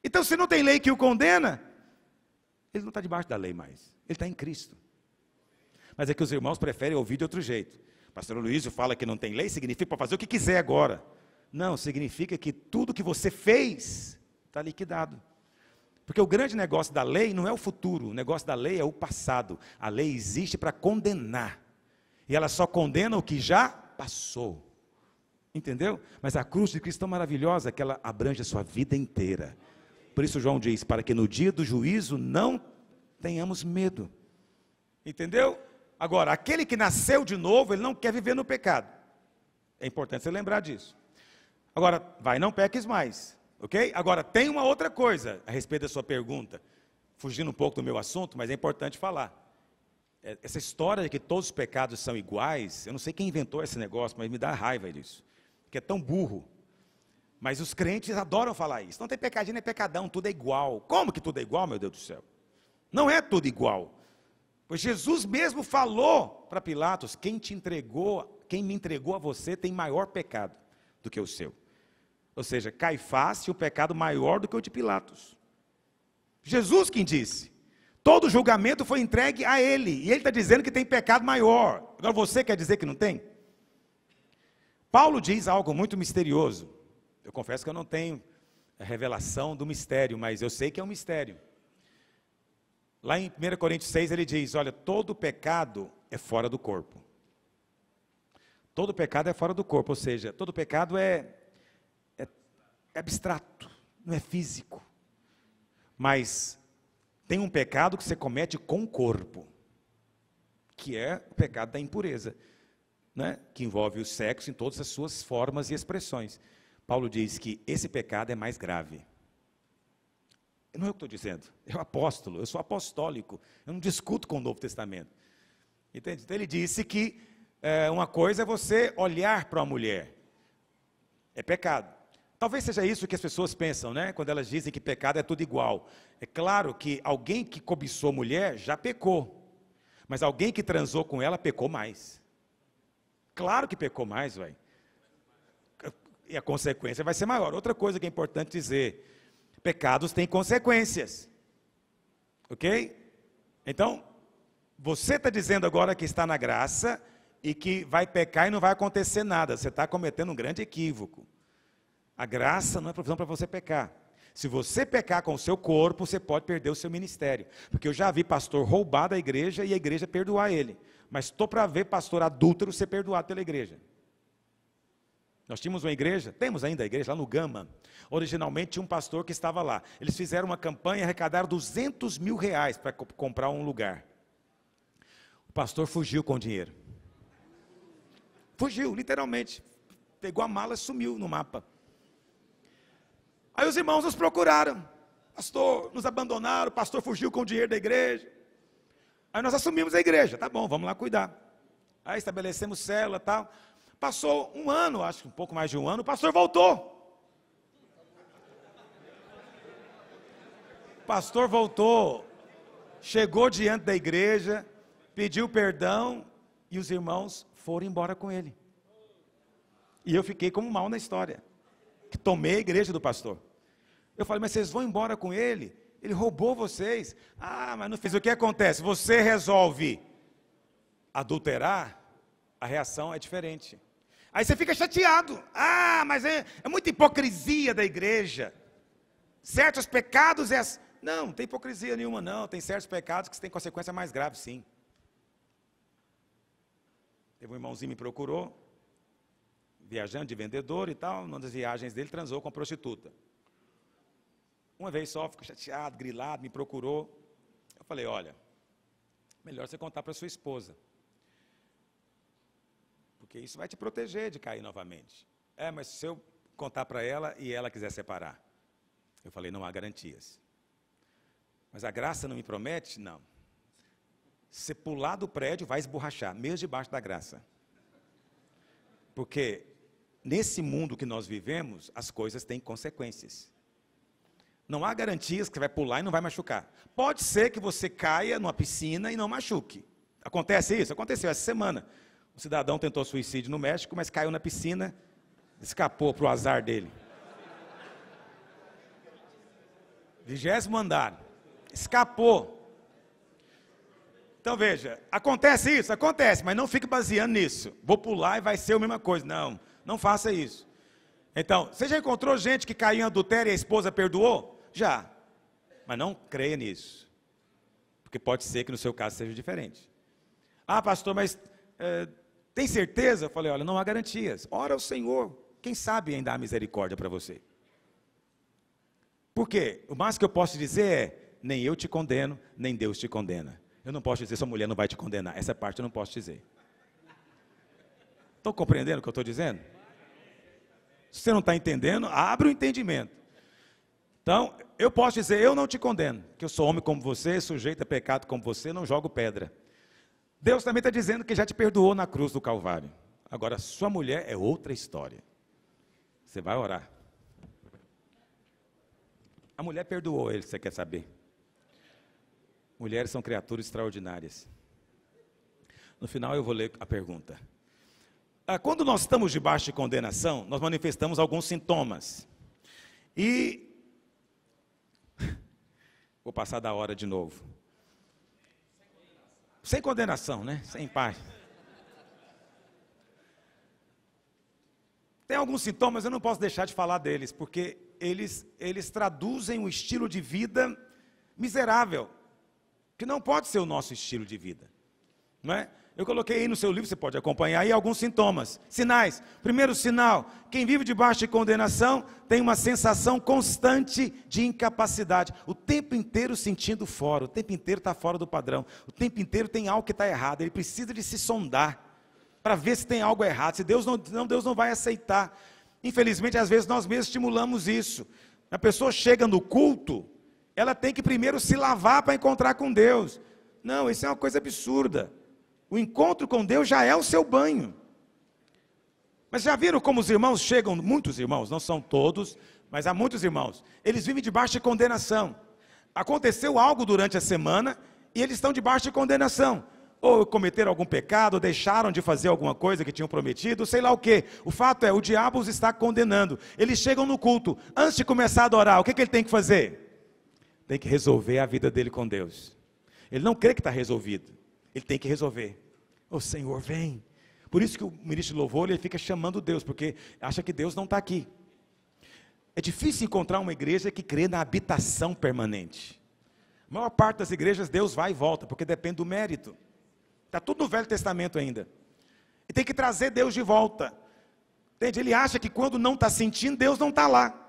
S1: Então, se não tem lei que o condena, ele não está debaixo da lei mais. Ele está em Cristo. Mas é que os irmãos preferem ouvir de outro jeito. O pastor Aloysio fala que não tem lei, significa para fazer o que quiser agora. Não, significa que tudo que você fez está liquidado. Porque o grande negócio da lei não é o futuro, o negócio da lei é o passado. A lei existe para condenar. E ela só condena o que já passou. Entendeu? Mas a cruz de Cristo é tão maravilhosa que ela abrange a sua vida inteira. Por isso João diz, para que no dia do juízo não tenhamos medo. Entendeu? Agora, aquele que nasceu de novo, ele não quer viver no pecado. É importante você lembrar disso. Agora, vai, não peques mais, ok? Agora, tem uma outra coisa a respeito da sua pergunta, fugindo um pouco do meu assunto, mas é importante falar. Essa história de que todos os pecados são iguais, eu não sei quem inventou esse negócio, mas me dá raiva disso, que é tão burro. Mas os crentes adoram falar isso. Não tem pecadinho, é pecadão, tudo é igual. Como que tudo é igual, meu Deus do céu? Não é tudo igual. Pois Jesus mesmo falou para Pilatos, quem me entregou a você tem maior pecado do que o seu. Ou seja, Caifás tinha um pecado maior do que o de Pilatos. Jesus quem disse. Todo julgamento foi entregue a ele. E ele está dizendo que tem pecado maior. Agora você quer dizer que não tem? Paulo diz algo muito misterioso. Eu confesso que eu não tenho a revelação do mistério, mas eu sei que é um mistério. Lá em 1 Coríntios 6 ele diz, olha, todo pecado é fora do corpo. Todo pecado é fora do corpo, ou seja, todo pecado é abstrato, não é físico. Mas tem um pecado que você comete com o corpo, que é o pecado da impureza, né? Que envolve o sexo em todas as suas formas e expressões. Paulo diz que esse pecado é mais grave. Não é o que estou dizendo, é o apóstolo, eu sou apostólico, eu não discuto com o Novo Testamento. Entende? Então ele disse que uma coisa é você olhar para uma mulher, é pecado. Talvez seja isso que as pessoas pensam, né? Quando elas dizem que pecado é tudo igual. É claro que alguém que cobiçou mulher já pecou, mas alguém que transou com ela pecou mais. Claro que pecou mais, vai. E a consequência vai ser maior. Outra coisa que é importante dizer, pecados têm consequências, ok? Então, você está dizendo agora que está na graça e que vai pecar e não vai acontecer nada. Você está cometendo um grande equívoco. A graça não é provisão para você pecar. Se você pecar com o seu corpo, você pode perder o seu ministério. Porque eu já vi pastor roubar da igreja e a igreja perdoar ele. Mas estou para ver pastor adúltero ser perdoado pela igreja. Nós tínhamos uma igreja, temos ainda a igreja lá no Gama. Originalmente tinha um pastor que estava lá. Eles fizeram uma campanha e arrecadaram R$200 mil para comprar um lugar. O pastor fugiu com o dinheiro. Fugiu, literalmente. Pegou a mala e sumiu no mapa. Aí os irmãos nos procuraram. Pastor, nos abandonaram, o pastor fugiu com o dinheiro da igreja. Aí nós assumimos a igreja. Tá bom, vamos lá cuidar. Aí estabelecemos célula e tal. Passou um ano, acho que um pouco mais de um ano, o pastor voltou. O pastor voltou, chegou diante da igreja, pediu perdão e os irmãos foram embora com ele. E eu fiquei como mal na história, que tomei a igreja do pastor. Eu falei, mas vocês vão embora com ele? Ele roubou vocês. Ah, mas não fiz. O que acontece? Você resolve adulterar, a reação é diferente. Aí você fica chateado. Ah, mas é muita hipocrisia da igreja. Certos pecados Não tem hipocrisia nenhuma não. Tem certos pecados que têm consequência mais grave, sim. Teve um irmãozinho que me procurou, viajando de vendedor e tal, numa das viagens dele transou com a prostituta. Uma vez só, ficou chateado, grilado, me procurou. Eu falei, olha, melhor você contar para sua esposa. Porque isso vai te proteger de cair novamente. Mas se eu contar para ela e ela quiser separar? Eu falei, não há garantias. Mas a graça não me promete? Não. Se pular do prédio, vai esborrachar, mesmo debaixo da graça. Porque nesse mundo que nós vivemos, as coisas têm consequências. Não há garantias que você vai pular e não vai machucar. Pode ser que você caia numa piscina e não machuque. Acontece isso? Aconteceu essa semana. Um cidadão tentou suicídio no México, mas caiu na piscina, escapou para o azar dele. 20º andar. Escapou. Então veja, acontece isso? Acontece, mas não fique baseando nisso. Vou pular e vai ser a mesma coisa. Não, não faça isso. Então, você já encontrou gente que caiu em adultério e a esposa perdoou? Já. Mas não creia nisso. Porque pode ser que no seu caso seja diferente. Ah, pastor, mas tem certeza? Eu falei, olha, não há garantias. Ora ao Senhor, quem sabe ainda há misericórdia para você. Por quê? O mais que eu posso dizer é, nem eu te condeno, nem Deus te condena. Eu não posso dizer, sua mulher não vai te condenar. Essa parte eu não posso dizer. Estão compreendendo o que eu estou dizendo? Se você não está entendendo, abre o entendimento. Então, eu posso dizer, eu não te condeno, que eu sou homem como você, sujeito a pecado como você, não jogo pedra. Deus também está dizendo que já te perdoou na cruz do Calvário. Agora, sua mulher é outra história. Você vai orar. A mulher perdoou ele, você quer saber? Mulheres são criaturas extraordinárias. No final eu vou ler a pergunta. Quando nós estamos debaixo de condenação, nós manifestamos alguns sintomas. E vou passar da hora de novo. Sem condenação, né? Sem paz. Tem alguns sintomas, eu não posso deixar de falar deles, porque eles traduzem um estilo de vida miserável, que não pode ser o nosso estilo de vida, não é? Eu coloquei aí no seu livro, você pode acompanhar aí alguns sintomas, sinais. Primeiro sinal, quem vive debaixo de condenação tem uma sensação constante de incapacidade, o tempo inteiro sentindo fora, o tempo inteiro está fora do padrão, o tempo inteiro tem algo que está errado, ele precisa de se sondar, para ver se tem algo errado, se Deus não vai aceitar. Infelizmente, às vezes nós mesmos estimulamos isso. A pessoa chega no culto, ela tem que primeiro se lavar para encontrar com Deus. Não, isso é uma coisa absurda. O encontro com Deus já é o seu banho. Mas já viram como os irmãos chegam, muitos irmãos, não são todos, mas há muitos irmãos, eles vivem debaixo de condenação. Aconteceu algo durante a semana e eles estão debaixo de condenação. Ou cometeram algum pecado, ou deixaram de fazer alguma coisa que tinham prometido, sei lá o quê. O fato é, o diabo os está condenando. Eles chegam no culto, antes de começar a adorar, o que ele tem que fazer? Tem que resolver a vida dele com Deus. Ele não crê que está resolvido. Ele tem que resolver. Ô Senhor, vem. Por isso que o ministro de louvor, ele fica chamando Deus, porque acha que Deus não está aqui. É difícil encontrar uma igreja que crê na habitação permanente. A maior parte das igrejas, Deus vai e volta, porque depende do mérito. Está tudo no Velho Testamento ainda. E tem que trazer Deus de volta. Entende? Ele acha que quando não está sentindo, Deus não está lá.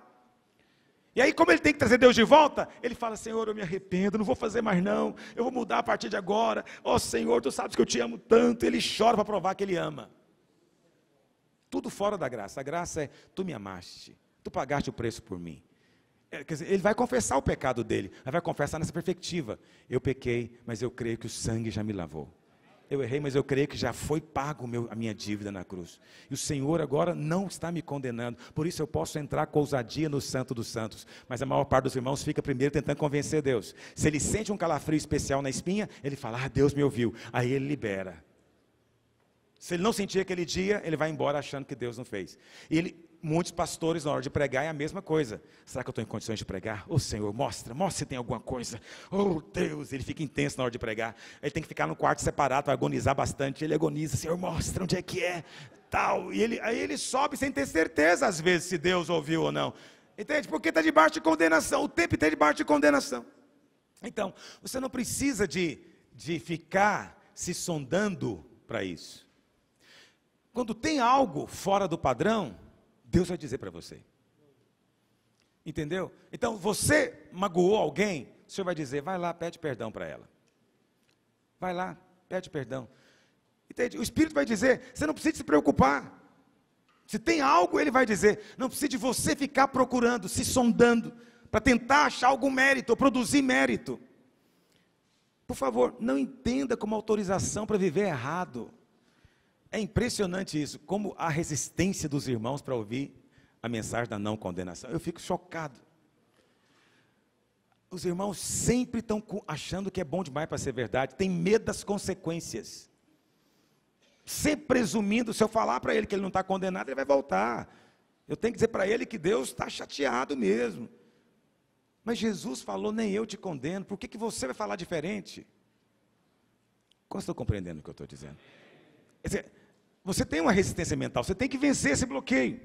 S1: E aí, como ele tem que trazer Deus de volta, ele fala, Senhor, eu me arrependo, não vou fazer mais não, eu vou mudar a partir de agora. Ó Senhor, tu sabes que eu te amo tanto. Ele chora para provar que ele ama. Tudo fora da graça. A graça é, tu me amaste, tu pagaste o preço por mim. Quer dizer, ele vai confessar o pecado dele, mas vai confessar nessa perspectiva. Eu pequei, mas eu creio que o sangue já me lavou. Eu errei, mas eu creio que já foi pago a minha dívida na cruz. E o Senhor agora não está me condenando. Por isso eu posso entrar com ousadia no Santo dos Santos. Mas a maior parte dos irmãos fica primeiro tentando convencer Deus. Se ele sente um calafrio especial na espinha, ele fala, Deus me ouviu. Aí ele libera. Se ele não sentir aquele dia, ele vai embora achando que Deus não fez. E muitos pastores, na hora de pregar, é a mesma coisa. Será que eu estou em condições de pregar? Ô Senhor, mostra se tem alguma coisa. Oh Deus, ele fica intenso na hora de pregar. Ele tem que ficar num quarto separado para agonizar bastante. Ele agoniza, Senhor, mostra onde é que é. Tal. E aí ele sobe sem ter certeza, às vezes, se Deus ouviu ou não. Entende? Porque está debaixo de condenação. O tempo inteiro debaixo de condenação. Então, você não precisa de ficar se sondando para isso. Quando tem algo fora do padrão, Deus vai dizer para você. Entendeu? Então, você magoou alguém, o Senhor vai dizer, vai lá, pede perdão para ela. Vai lá, pede perdão. Entende? O Espírito vai dizer, você não precisa se preocupar. Se tem algo, Ele vai dizer. Não precisa de você ficar procurando, se sondando, para tentar achar algum mérito, ou produzir mérito. Por favor, não entenda como autorização para viver errado. É impressionante isso, como a resistência dos irmãos para ouvir a mensagem da não condenação. Eu fico chocado. Os irmãos sempre estão achando que é bom demais para ser verdade, tem medo das consequências. Sempre presumindo, se eu falar para ele que ele não está condenado, ele vai voltar. Eu tenho que dizer para ele que Deus está chateado mesmo. Mas Jesus falou, nem eu te condeno, por que você vai falar diferente? Como estou compreendendo o que eu estou dizendo? Você tem uma resistência mental, você tem que vencer esse bloqueio.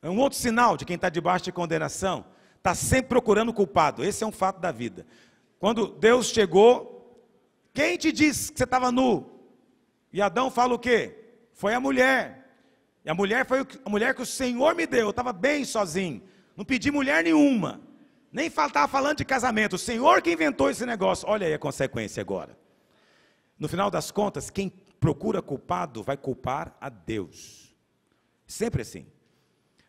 S1: É um outro sinal de quem está debaixo de condenação, está sempre procurando o culpado. Esse é um fato da vida. Quando Deus chegou, quem te disse que você estava nu? E Adão fala o quê? Foi a mulher. E a mulher foi a mulher que o Senhor me deu, eu estava bem sozinho, não pedi mulher nenhuma. Nem estava falando de casamento, o Senhor que inventou esse negócio. Olha aí a consequência agora. No final das contas, quem procura culpado vai culpar a Deus. Sempre assim.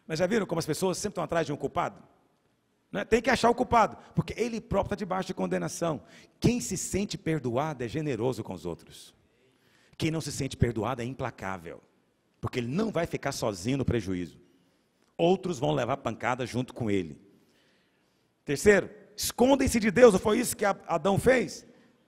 S1: Mas já viram como as pessoas sempre estão atrás de um culpado? Né? Tem que achar o culpado, porque ele próprio está debaixo de condenação. Quem se sente perdoado é generoso com os outros. Quem não se sente perdoado é implacável, porque ele não vai ficar sozinho no prejuízo. Outros vão levar pancada junto com ele. Terceiro, escondem-se de Deus, não foi isso que Adão fez?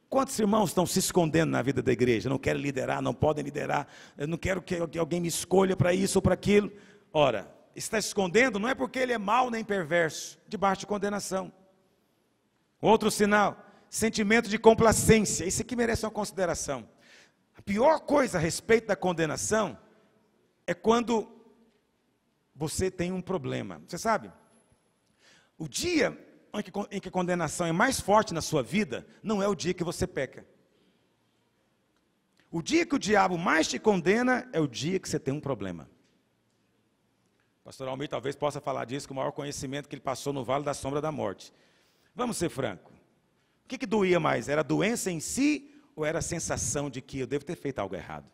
S1: Quantos irmãos estão se escondendo na vida da igreja? Não querem liderar, não podem liderar, eu não quero que alguém me escolha para isso ou para aquilo. Ora, está se escondendo não é porque ele é mau nem perverso, debaixo de condenação. Outro sinal, sentimento de complacência, isso aqui merece uma consideração. A pior coisa a respeito da condenação é quando você tem um problema. Você sabe, o dia em que a condenação é mais forte na sua vida, não é o dia que você peca. O dia que o diabo mais te condena é o dia que você tem um problema. O pastor Almir talvez possa falar disso com o maior conhecimento que ele passou no Vale da Sombra da Morte. Vamos ser francos. O que doía mais? Era a doença em si ou era a sensação de que eu devo ter feito algo errado?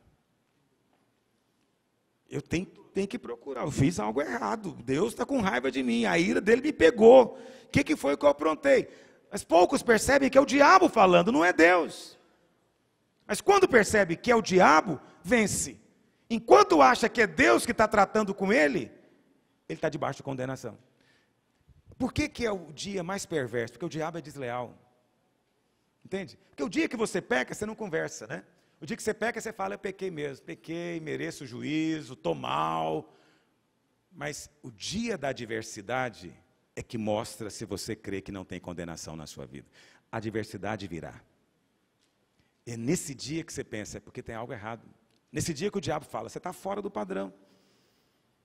S1: Eu tenho que procurar, eu fiz algo errado, Deus está com raiva de mim, a ira dele me pegou, o que foi que eu aprontei? Mas poucos percebem que é o diabo falando, não é Deus. Mas quando percebe que é o diabo, vence. Enquanto acha que é Deus que está tratando com ele está debaixo de condenação. Por que é o dia mais perverso? Porque o diabo é desleal. Entende? Porque o dia que você peca, você não conversa, né? O dia que você peca, você fala, eu pequei mesmo, pequei, mereço juízo, estou mal. Mas o dia da adversidade é que mostra se você crê que não tem condenação na sua vida. A adversidade virá. É nesse dia que você pensa, é porque tem algo errado. Nesse dia que o diabo fala, você está fora do padrão.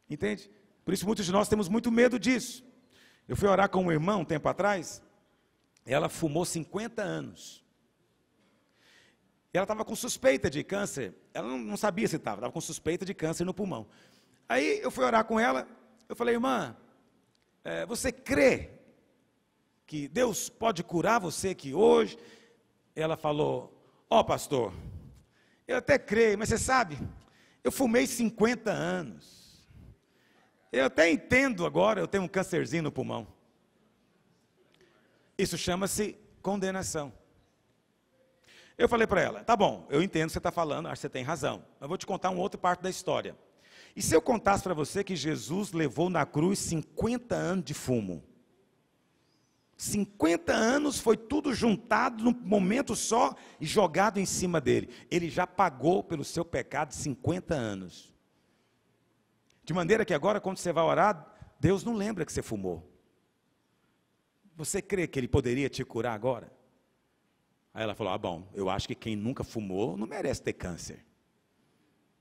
S1: Entende? Por isso muitos de nós temos muito medo disso. Eu fui orar com uma irmã um tempo atrás, ela fumou 50 anos. E ela estava com suspeita de câncer, ela não sabia se estava com suspeita de câncer no pulmão. Aí eu fui orar com ela, eu falei, irmã, você crê que Deus pode curar você aqui hoje? Ela falou, pastor, eu até creio, mas você sabe, eu fumei 50 anos. Eu até entendo agora, eu tenho um câncerzinho no pulmão. Isso chama-se condenação. Eu falei para ela, tá bom, eu entendo o que você está falando, acho que você tem razão. Mas vou te contar uma outra parte da história. E se eu contasse para você que Jesus levou na cruz 50 anos de fumo? 50 anos foi tudo juntado num momento só e jogado em cima dele. Ele já pagou pelo seu pecado 50 anos. De maneira que agora, quando você vai orar, Deus não lembra que você fumou. Você crê que Ele poderia te curar agora? Aí ela falou, bom, eu acho que quem nunca fumou não merece ter câncer.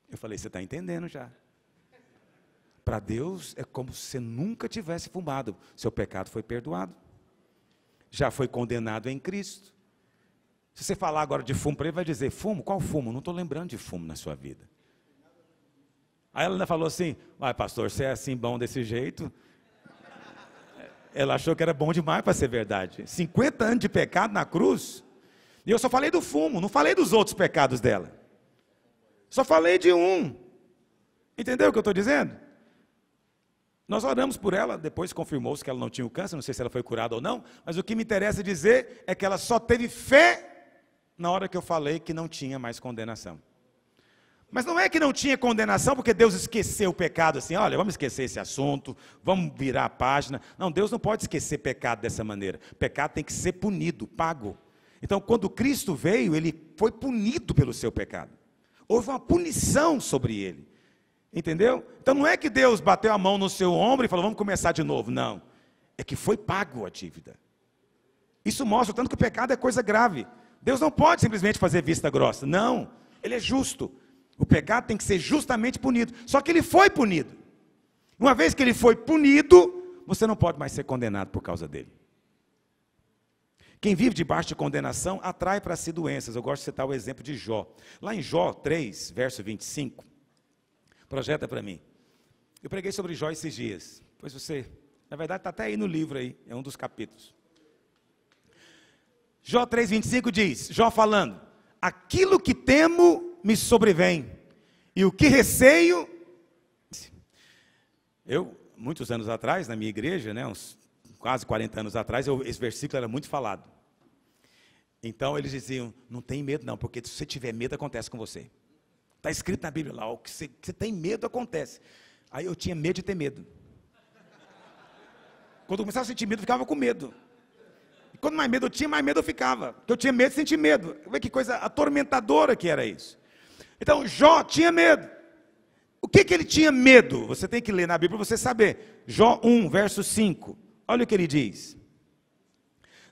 S1: Eu falei, você está entendendo já. Para Deus é como se você nunca tivesse fumado. Seu pecado foi perdoado. Já foi condenado em Cristo. Se você falar agora de fumo para ele, vai dizer, fumo? Qual fumo? Não estou lembrando de fumo na sua vida. Aí ela ainda falou assim, pastor, você é assim bom desse jeito? Ela achou que era bom demais para ser verdade. 50 anos de pecado na cruz. E eu só falei do fumo, não falei dos outros pecados dela. Só falei de um. Entendeu o que eu estou dizendo? Nós oramos por ela, depois confirmou-se que ela não tinha o câncer, não sei se ela foi curada ou não, mas o que me interessa dizer é que ela só teve fé na hora que eu falei que não tinha mais condenação. Mas não é que não tinha condenação porque Deus esqueceu o pecado assim, olha, vamos esquecer esse assunto, vamos virar a página. Não, Deus não pode esquecer pecado dessa maneira. Pecado tem que ser punido, pago. Então, quando Cristo veio, Ele foi punido pelo seu pecado. Houve uma punição sobre Ele. Entendeu? Então não é que Deus bateu a mão no seu ombro e falou, vamos começar de novo. Não. É que foi pago a dívida. Isso mostra o tanto que o pecado é coisa grave. Deus não pode simplesmente fazer vista grossa. Não. Ele é justo. O pecado tem que ser justamente punido. Só que ele foi punido. Uma vez que ele foi punido, você não pode mais ser condenado por causa dele. Quem vive debaixo de condenação atrai para si doenças. Eu gosto de citar o exemplo de Jó. Lá em Jó 3, verso 25, projeta para mim. Eu preguei sobre Jó esses dias. Depois você Na verdade, está até aí no livro, aí, é um dos capítulos. Jó 3,25 diz, Jó falando, aquilo que temo me sobrevém, e o que receio... muitos anos atrás, na minha igreja, né, uns quase 40 anos atrás, esse versículo era muito falado. Então eles diziam, não tem medo não, porque se você tiver medo, acontece com você. Está escrito na Bíblia lá, o que você tem medo, acontece. Aí eu tinha medo de ter medo. Quando eu começava a sentir medo, eu ficava com medo. E quando mais medo eu tinha, mais medo eu ficava. Porque eu tinha medo de sentir medo. Vê que coisa atormentadora que era isso. Então Jó tinha medo. O que ele tinha medo? Você tem que ler na Bíblia para você saber. Jó 1, verso 5. Olha o que ele diz.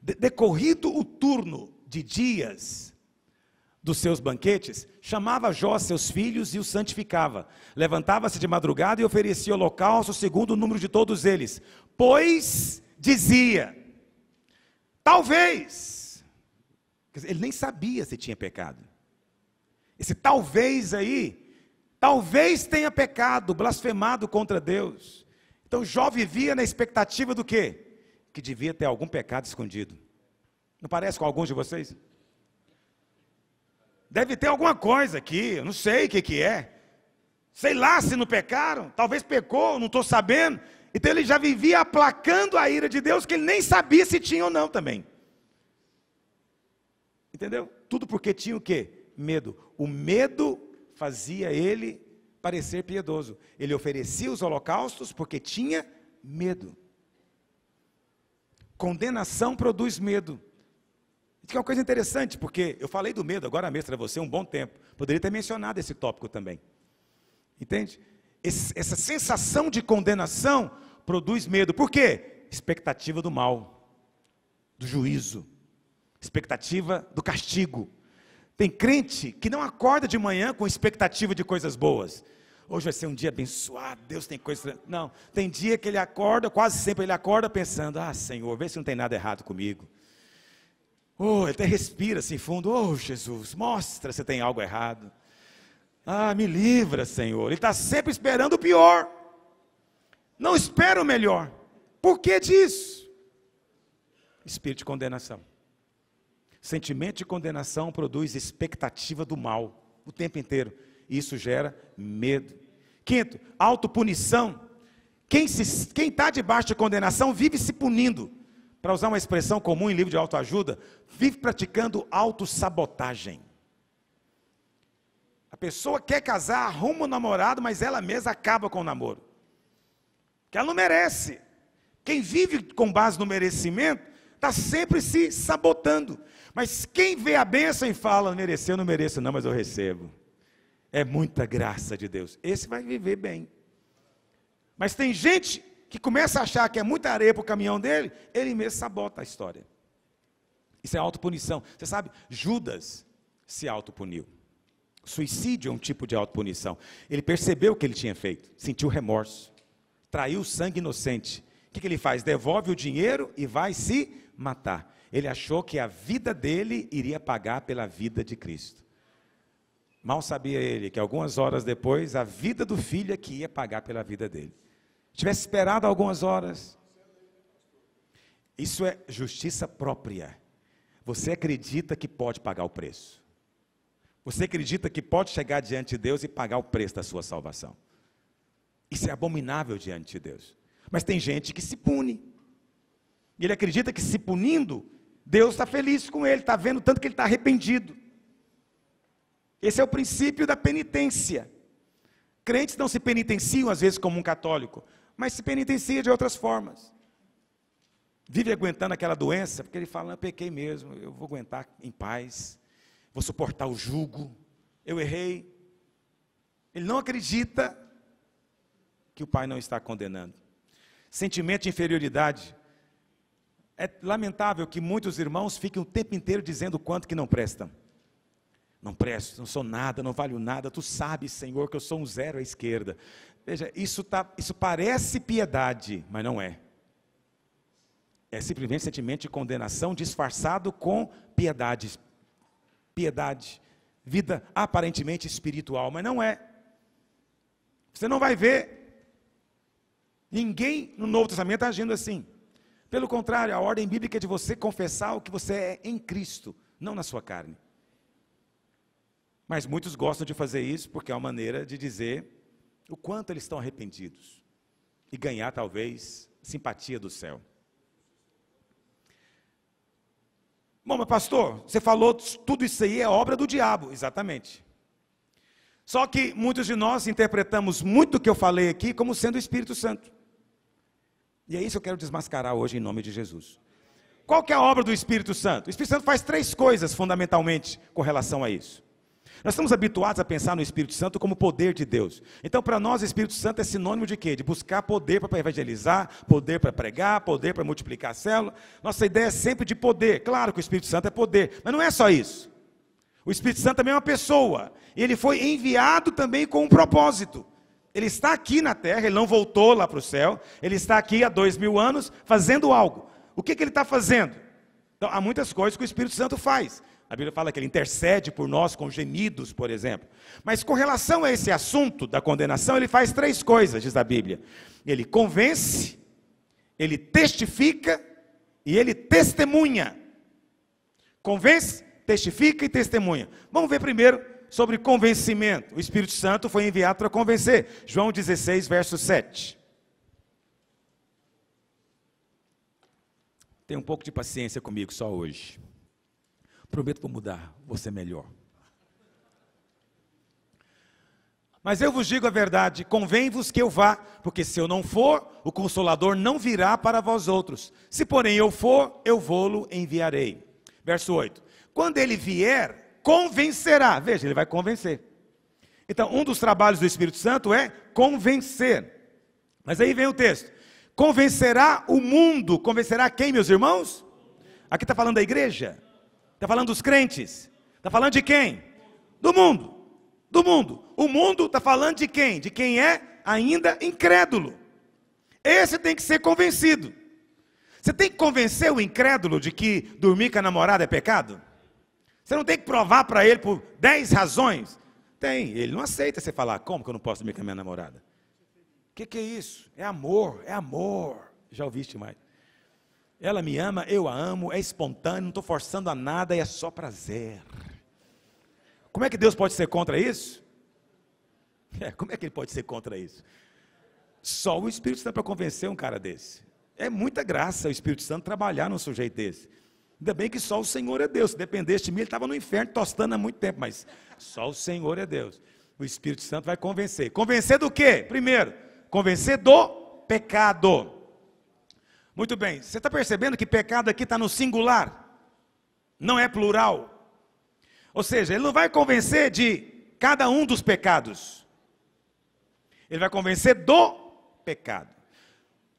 S1: Decorrido o turno de dias dos seus banquetes, chamava Jó seus filhos e os santificava. Levantava-se de madrugada e oferecia holocausto segundo o número de todos eles. Pois dizia, talvez, quer dizer, ele nem sabia se tinha pecado. Esse talvez aí, talvez tenha pecado, blasfemado contra Deus. Então Jó vivia na expectativa do quê? Que devia ter algum pecado escondido. Não parece com alguns de vocês? Deve ter alguma coisa aqui, eu não sei o que é. Sei lá se não pecaram, talvez pecou, não estou sabendo. Então ele já vivia aplacando a ira de Deus, que ele nem sabia se tinha ou não também. Entendeu? Tudo porque tinha o quê? Medo. O medo fazia ele parecer piedoso. Ele oferecia os holocaustos porque tinha medo. Condenação produz medo. Isso é uma coisa interessante, porque eu falei do medo agora mesmo para você um bom tempo. Poderia ter mencionado esse tópico também. Entende? Essa sensação de condenação produz medo. Por quê? Expectativa do mal, do juízo, expectativa do castigo. Tem crente que não acorda de manhã com expectativa de coisas boas. Hoje vai ser um dia abençoado, Deus tem coisa... Não, tem dia que ele acorda, quase sempre ele acorda pensando, Senhor, vê se não tem nada errado comigo. Ele até respira assim fundo, Jesus, mostra se tem algo errado. Me livra, Senhor. Ele está sempre esperando o pior. Não espera o melhor. Por que disso? Espírito de condenação. Sentimento de condenação produz expectativa do mal o tempo inteiro. E isso gera medo. Quinto, autopunição. Quem está debaixo de condenação vive se punindo. Para usar uma expressão comum em livro de autoajuda, vive praticando autossabotagem. A pessoa quer casar, arruma um namorado, mas ela mesma acaba com o namoro. Porque ela não merece. Quem vive com base no merecimento, está sempre se sabotando. Mas quem vê a bênção e fala, mereceu, não mereço não, mas eu recebo. É muita graça de Deus. Esse vai viver bem. Mas tem gente que começa a achar que é muita areia para o caminhão dele, ele mesmo sabota a história. Isso é autopunição. Você sabe, Judas se autopuniu. Suicídio é um tipo de autopunição. Ele percebeu o que ele tinha feito, sentiu remorso, traiu sangue inocente. O que ele faz? Devolve o dinheiro e vai se matar. Ele achou que a vida dele iria pagar pela vida de Cristo. Mal sabia ele que algumas horas depois, a vida do filho é que ia pagar pela vida dele. Tivesse esperado algumas horas. Isso é justiça própria. Você acredita que pode pagar o preço. Você acredita que pode chegar diante de Deus e pagar o preço da sua salvação. Isso é abominável diante de Deus. Mas tem gente que se pune. E ele acredita que se punindo, Deus está feliz com ele, está vendo tanto que ele está arrependido. Esse é o princípio da penitência. Crentes não se penitenciam às vezes como um católico, mas se penitencia de outras formas. Vive aguentando aquela doença, porque ele fala, eu pequei mesmo, eu vou aguentar em paz, vou suportar o jugo, eu errei. Ele não acredita que o Pai não está condenando. Sentimento de inferioridade. É lamentável que muitos irmãos fiquem o tempo inteiro dizendo o quanto que não prestam. Não presto, não sou nada, não valho nada, tu sabes, Senhor, que eu sou um zero à esquerda. Veja, isso parece piedade, mas não é. É simplesmente sentimento de condenação disfarçado com piedade. Piedade, vida aparentemente espiritual, mas não é. Você não vai ver Ninguém no Novo Testamento está agindo assim. Pelo contrário, a ordem bíblica é de você confessar o que você é em Cristo, não na sua carne. Mas muitos gostam de fazer isso porque é uma maneira de dizer o quanto eles estão arrependidos e ganhar, talvez, simpatia do céu. Bom, mas pastor, você falou tudo isso aí é obra do diabo. Exatamente. Só que muitos de nós interpretamos muito do que eu falei aqui como sendo o Espírito Santo. E é isso que eu quero desmascarar hoje em nome de Jesus. Qual que é a obra do Espírito Santo? O Espírito Santo faz 3 coisas fundamentalmente com relação a isso. Nós estamos habituados a pensar no Espírito Santo como poder de Deus. Então, para nós, o Espírito Santo é sinônimo de quê? De buscar poder para evangelizar, poder para pregar, poder para multiplicar a célula. Nossa ideia é sempre de poder. Claro que o Espírito Santo é poder, mas não é só isso. O Espírito Santo também é uma pessoa. E ele foi enviado também com um propósito. Ele está aqui na terra, ele não voltou lá para o céu. Ele está aqui há 2000 anos fazendo algo. O que ele está fazendo? Então, há muitas coisas que o Espírito Santo faz. A Bíblia fala que ele intercede por nós com gemidos, por exemplo. Mas com relação a esse assunto da condenação, ele faz 3 coisas, diz a Bíblia. Ele convence, ele testifica e ele testemunha. Convence, testifica e testemunha. Vamos ver primeiro sobre convencimento. O Espírito Santo foi enviado para convencer. João 16, verso 7. Tenha um pouco de paciência comigo só hoje. Prometo que vou mudar, vou ser melhor. Mas eu vos digo a verdade, convém-vos que eu vá, porque se eu não for, o Consolador não virá para vós outros. Se porém eu for, eu vô-lo enviarei. Verso 8. Quando ele vier, convencerá. Veja, ele vai convencer. Então, um dos trabalhos do Espírito Santo é convencer. Mas aí vem o texto. Convencerá o mundo. Convencerá quem, meus irmãos? Aqui está falando da igreja. Está falando dos crentes. Está falando de quem? Do mundo. Do mundo. O mundo está falando de quem? De quem é ainda incrédulo. Esse tem que ser convencido. Você tem que convencer o incrédulo de que dormir com a namorada é pecado? Você não tem que provar para ele por 10 razões? Tem. Ele não aceita você falar, como que eu não posso dormir com a minha namorada? O que é isso? É amor, é amor. Já ouviste mais? Ela me ama, eu a amo, é espontâneo, não estou forçando a nada, é só prazer. Como é que Deus pode ser contra isso? Como é que ele pode ser contra isso? Só o Espírito Santo para convencer um cara desse. É muita graça o Espírito Santo trabalhar num sujeito desse. Ainda bem que só o Senhor é Deus. Se dependesse de mim, ele estava no inferno tostando há muito tempo, mas só o Senhor é Deus. O Espírito Santo vai convencer. Convencer do quê? Primeiro, convencer do pecado. Muito bem, você está percebendo que pecado aqui está no singular, não é plural. Ou seja, ele não vai convencer de cada um dos pecados. Ele vai convencer do pecado.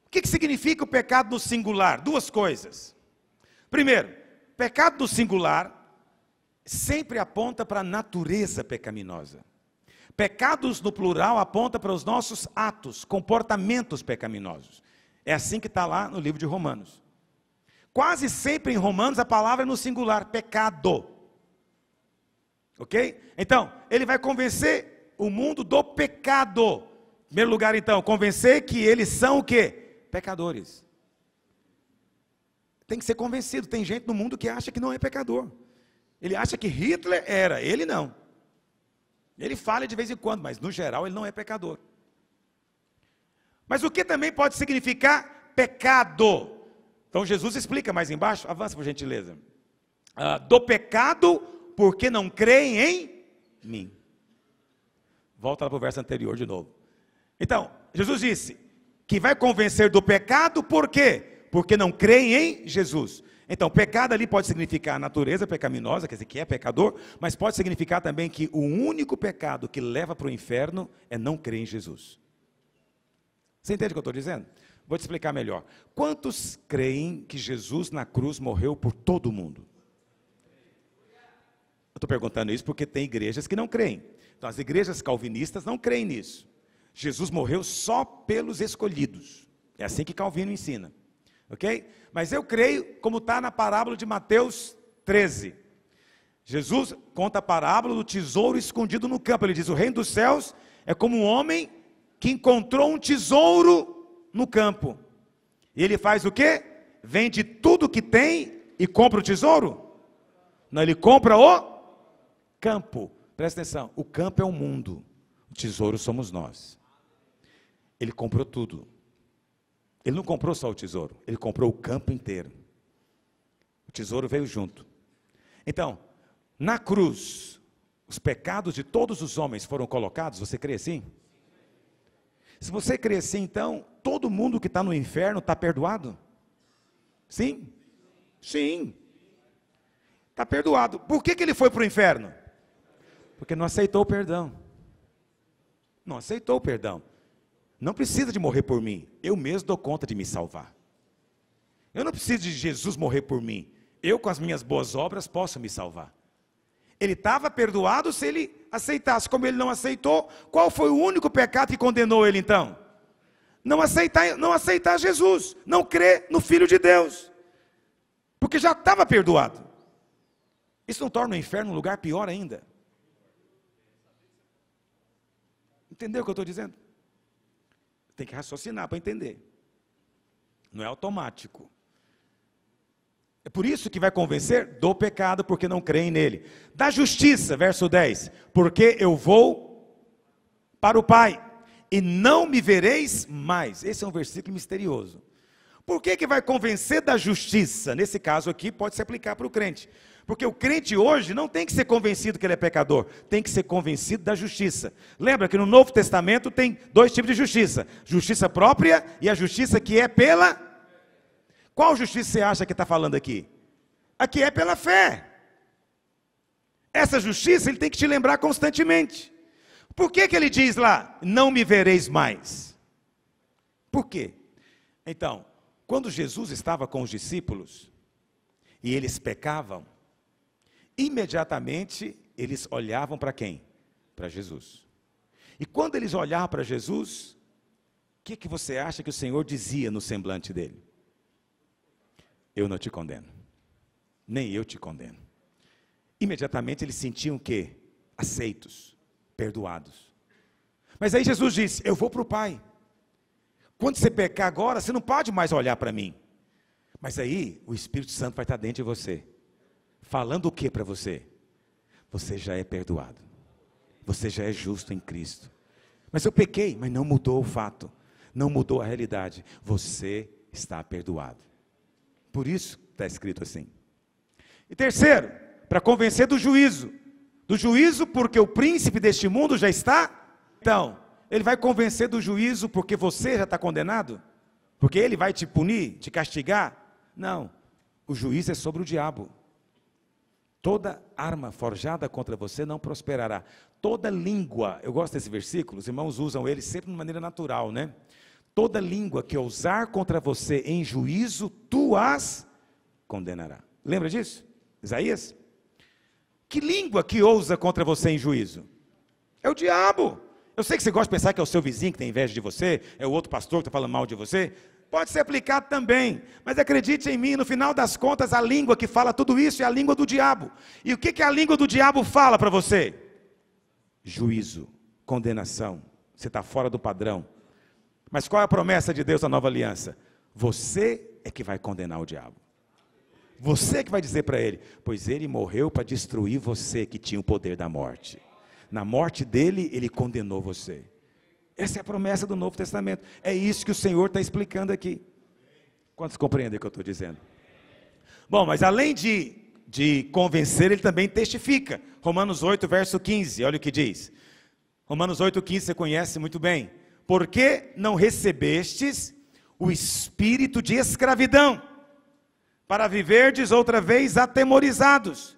S1: O que significa o pecado no singular? 2 coisas. Primeiro, pecado no singular sempre aponta para a natureza pecaminosa. Pecados no plural aponta para os nossos atos, comportamentos pecaminosos. É assim que está lá no livro de Romanos. Quase sempre em Romanos a palavra é no singular, pecado. Ok? Então, ele vai convencer o mundo do pecado. Em primeiro lugar, então, convencer que eles são o quê? Pecadores. Tem que ser convencido. Tem gente no mundo que acha que não é pecador. Ele acha que Hitler era, ele não. Ele falha de vez em quando, mas no geral ele não é pecador. Mas o que também pode significar pecado? Então Jesus explica mais embaixo, avança por gentileza. Do pecado, porque não creem em mim. Volta lá para o verso anterior de novo. Então, Jesus disse que vai convencer do pecado, por quê? Porque não creem em Jesus. Então, pecado ali pode significar a natureza pecaminosa, quer dizer, que é pecador, mas pode significar também que o único pecado que leva para o inferno é não crer em Jesus. Você entende o que eu estou dizendo? Vou te explicar melhor. Quantos creem que Jesus na cruz morreu por todo mundo? Eu estou perguntando isso porque tem igrejas que não creem. Então, as igrejas calvinistas não creem nisso. Jesus morreu só pelos escolhidos. É assim que Calvino ensina. Ok? Mas eu creio, como está na parábola de Mateus 13. Jesus conta a parábola do tesouro escondido no campo. Ele diz, o reino dos céus é como um homem que encontrou um tesouro no campo. E ele faz o quê? Vende tudo que tem e compra o tesouro? Não, ele compra o campo. Presta atenção, o campo é o mundo, o tesouro somos nós. Ele comprou tudo. Ele não comprou só o tesouro, ele comprou o campo inteiro. O tesouro veio junto. Então, na cruz, os pecados de todos os homens foram colocados, você crê assim? Se você crê assim, então, todo mundo que está no inferno está perdoado? Sim? Sim. Está perdoado. Por que ele foi para o inferno? Porque não aceitou o perdão. Não aceitou o perdão. Não precisa de morrer por mim. Eu mesmo dou conta de me salvar. Eu não preciso de Jesus morrer por mim. Eu, com as minhas boas obras, posso me salvar. Ele estava perdoado se ele aceitasse. Como ele não aceitou, qual foi o único pecado que condenou ele então? Não aceitar Jesus. Não crer no Filho de Deus. Porque já estava perdoado. Isso não torna o inferno um lugar pior ainda. Entendeu o que eu estou dizendo? Tem que raciocinar para entender. Não é automático. É por isso que vai convencer do pecado, porque não creem nele. Da justiça, verso 10. Porque eu vou para o Pai, e não me vereis mais. Esse é um versículo misterioso. Por que vai convencer da justiça? Nesse caso aqui, pode se aplicar para o crente. Porque o crente hoje não tem que ser convencido que ele é pecador, tem que ser convencido da justiça. Lembra que no Novo Testamento tem dois tipos de justiça: justiça própria e a justiça que é pela... Qual justiça você acha que está falando aqui? Aqui é pela fé. Essa justiça ele tem que te lembrar constantemente. Por que ele diz lá, não me vereis mais? Por quê? Então, quando Jesus estava com os discípulos, e eles pecavam, imediatamente eles olhavam para quem? Para Jesus. E quando eles olhavam para Jesus, o que você acha que o Senhor dizia no semblante dele? Eu não te condeno, nem eu te condeno. Imediatamente eles sentiam o quê? Aceitos, perdoados. Mas aí Jesus disse, eu vou para o Pai. Quando você pecar agora, você não pode mais olhar para mim. Mas aí o Espírito Santo vai estar dentro de você. Falando o que para você? Você já é perdoado. Você já é justo em Cristo. Mas eu pequei, mas não mudou o fato. Não mudou a realidade. Você está perdoado. Por isso está escrito assim. E terceiro, para convencer do juízo. Do juízo porque o príncipe deste mundo já está. Então, ele vai convencer do juízo porque você já está condenado? Porque ele vai te punir, te castigar? Não, o juízo é sobre o diabo. Toda arma forjada contra você não prosperará. Toda língua, eu gosto desse versículo, os irmãos usam ele sempre de maneira natural, né? Toda língua que ousar contra você em juízo, tu as condenará. Lembra disso? Isaías? Que língua que ousa contra você em juízo? É o diabo. Eu sei que você gosta de pensar que é o seu vizinho que tem inveja de você, é o outro pastor que está falando mal de você. Pode ser aplicado também, mas acredite em mim, no final das contas, a língua que fala tudo isso é a língua do diabo. E o que a língua do diabo fala para você? Juízo, condenação, você está fora do padrão. Mas qual é a promessa de Deus na nova aliança? Você é que vai condenar o diabo. Você é que vai dizer para ele, pois ele morreu para destruir você que tinha o poder da morte. Na morte dele, ele condenou você. Essa é a promessa do Novo Testamento. É isso que o Senhor está explicando aqui. Quantos compreendem o que eu estou dizendo? Bom, mas além de convencer, ele também testifica. Romanos 8, verso 15, olha o que diz. Romanos 8, 15, você conhece muito bem. Porque não recebestes o espírito de escravidão, para viverdes outra vez atemorizados,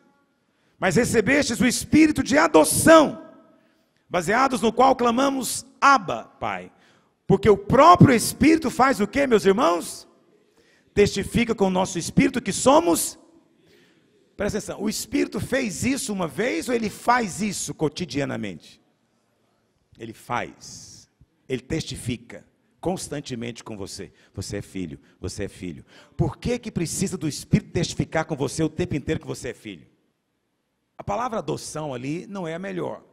S1: mas recebestes o espírito de adoção, baseados no qual clamamos, Abba, Pai. Porque o próprio Espírito faz o que, meus irmãos? Testifica com o nosso Espírito que somos... Presta atenção, o Espírito fez isso uma vez ou ele faz isso cotidianamente? Ele faz. Ele testifica constantemente com você. Você é filho, você é filho. Por que precisa do Espírito testificar com você o tempo inteiro que você é filho? A palavra adoção ali não é a melhor.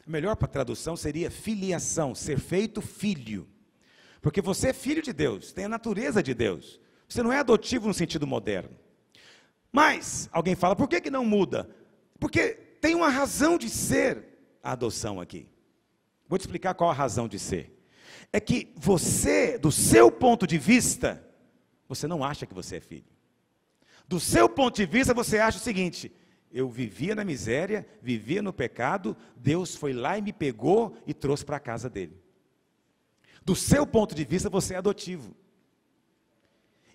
S1: A melhor para tradução seria filiação, ser feito filho. Porque você é filho de Deus, tem a natureza de Deus. Você não é adotivo no sentido moderno. Mas, alguém fala, por que não muda? Porque tem uma razão de ser a adoção aqui. Vou te explicar qual a razão de ser. É que você, do seu ponto de vista, você não acha que você é filho. Do seu ponto de vista, você acha o seguinte: eu vivia na miséria, vivia no pecado, Deus foi lá e me pegou e trouxe para a casa dele. Do seu ponto de vista, você é adotivo.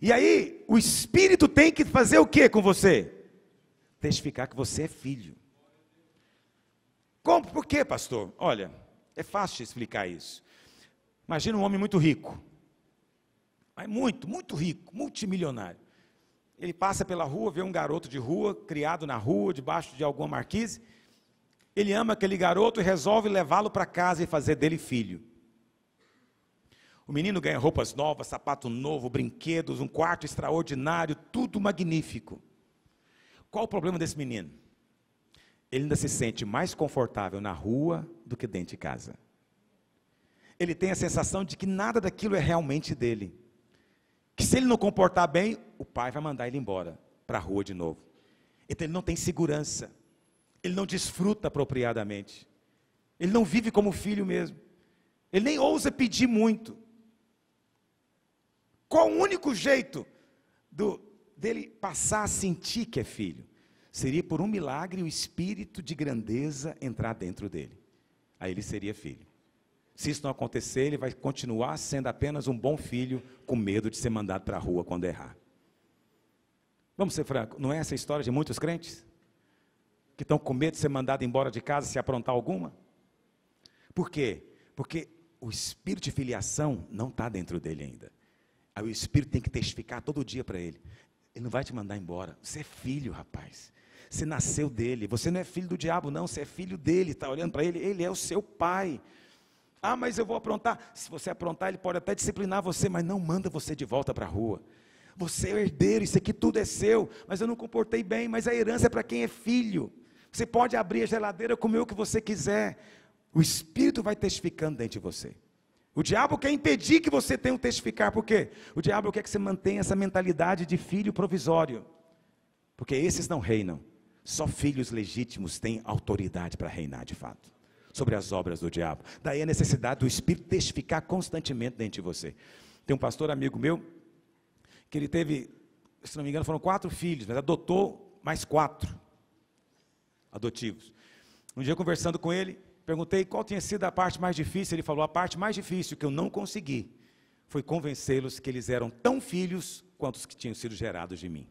S1: E aí, o Espírito tem que fazer o que com você? Testificar que você é filho. Como? Por quê, pastor? Olha, é fácil explicar isso. Imagina um homem muito rico. Mas muito rico, multimilionário. Ele passa pela rua, vê um garoto de rua, criado na rua, debaixo de alguma marquise. Ele ama aquele garoto e resolve levá-lo para casa e fazer dele filho. O menino ganha roupas novas, sapato novo, brinquedos, um quarto extraordinário, tudo magnífico. Qual o problema desse menino? Ele ainda se sente mais confortável na rua do que dentro de casa. Ele tem a sensação de que nada daquilo é realmente dele. Que se ele não comportar bem, o pai vai mandar ele embora para a rua de novo. Então ele não tem segurança. Ele não desfruta apropriadamente. Ele não vive como filho mesmo. Ele nem ousa pedir muito. Qual o único jeito dele passar a sentir que é filho? Seria por um milagre o espírito de grandeza entrar dentro dele. Aí ele seria filho. Se isso não acontecer, ele vai continuar sendo apenas um bom filho, com medo de ser mandado para a rua quando errar. Vamos ser francos, não é essa a história de muitos crentes? Que estão com medo de ser mandado embora de casa se aprontar alguma? Por quê? Porque o espírito de filiação não está dentro dele ainda. Aí o Espírito tem que testificar todo dia para ele. Ele não vai te mandar embora. Você é filho, rapaz. Você nasceu dele. Você não é filho do diabo, não. Você é filho dele. Está olhando para ele. Ele é o seu pai. Ah, mas eu vou aprontar. Se você aprontar, ele pode até disciplinar você, mas não manda você de volta para a rua. Você é o herdeiro. Isso aqui tudo é seu. Mas eu não comportei bem. Mas a herança é para quem é filho. Você pode abrir a geladeira, comer o que você quiser. O Espírito vai testificando dentro de você. O diabo quer impedir que você tenha um testificar. Por quê? O diabo quer que você mantenha essa mentalidade de filho provisório. Porque esses não reinam. Só filhos legítimos têm autoridade para reinar de fato. Sobre as obras do diabo. Daí a necessidade do Espírito testificar constantemente dentro de você. Tem um pastor amigo meu, que ele teve, se não me engano, foram 4 filhos, mas adotou mais 4 adotivos. Um dia conversando com ele, perguntei qual tinha sido a parte mais difícil. Ele falou: a parte mais difícil que eu não consegui foi convencê-los que eles eram tão filhos quanto os que tinham sido gerados de mim.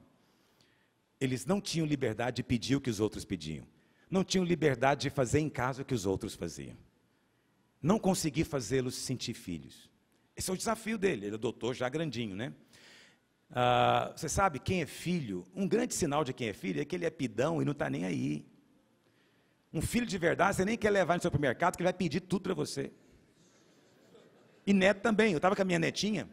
S1: Eles não tinham liberdade de pedir o que os outros pediam. Não tinham liberdade de fazer em casa o que os outros faziam. Não consegui fazê-los sentir filhos. Esse é o desafio dele. Ele adotou já grandinho, né? Você sabe, quem é filho, um grande sinal de quem é filho é que ele é pidão e não está nem aí. Um filho de verdade, você nem quer levar no supermercado, que ele vai pedir tudo para você. E neto também. Eu estava com a minha netinha,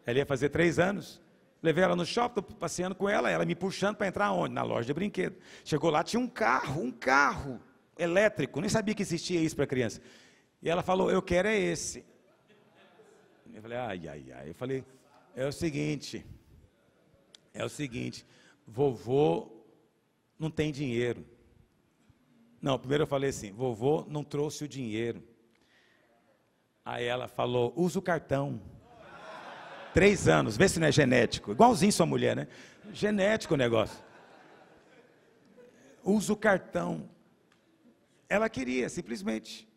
S1: ela ia fazer 3 anos, levei ela no shopping, estou passeando com ela me puxando para entrar onde? Na loja de brinquedo. Chegou lá, tinha um carro elétrico, nem sabia que existia isso para criança. E ela falou: eu quero é esse. Eu falei: ai. Eu falei: é o seguinte, vovô não tem dinheiro. Não, primeiro eu falei assim: vovô não trouxe o dinheiro. Aí ela falou: usa o cartão. 3 anos, vê se não é genético. Igualzinho sua mulher, né? Genético o negócio. Usa o cartão. Ela queria, simplesmente.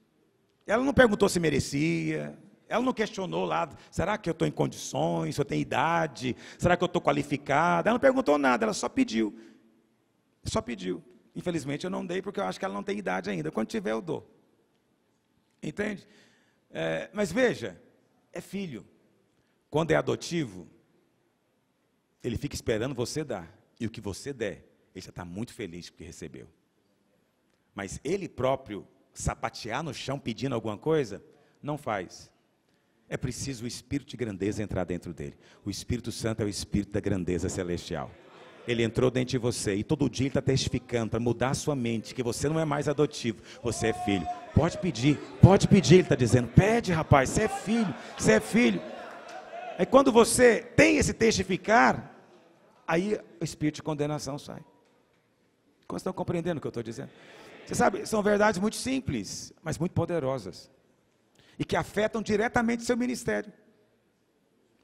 S1: Ela não perguntou se merecia. Ela não questionou lá: será que eu estou em condições? Se eu tenho idade? Será que eu estou qualificada? Ela não perguntou nada, ela só pediu. Só pediu. Infelizmente eu não dei, porque eu acho que ela não tem idade ainda. Quando tiver eu dou. Entende? Mas veja, é filho. Quando é adotivo, ele fica esperando você dar. E o que você der, ele já está muito feliz porque recebeu. Mas ele próprio sapatear no chão pedindo alguma coisa, não faz. É preciso o espírito de grandeza entrar dentro dele. O Espírito Santo é o espírito da grandeza celestial. Ele entrou dentro de você e todo dia ele está testificando para mudar a sua mente, que você não é mais adotivo, você é filho. Pode pedir, ele está dizendo, pede rapaz, você é filho, você é filho. Aí quando você tem esse testificar, aí o espírito de condenação sai. Como estão compreendendo o que eu estou dizendo? Você sabe, são verdades muito simples, mas muito poderosas. E que afetam diretamente o seu ministério.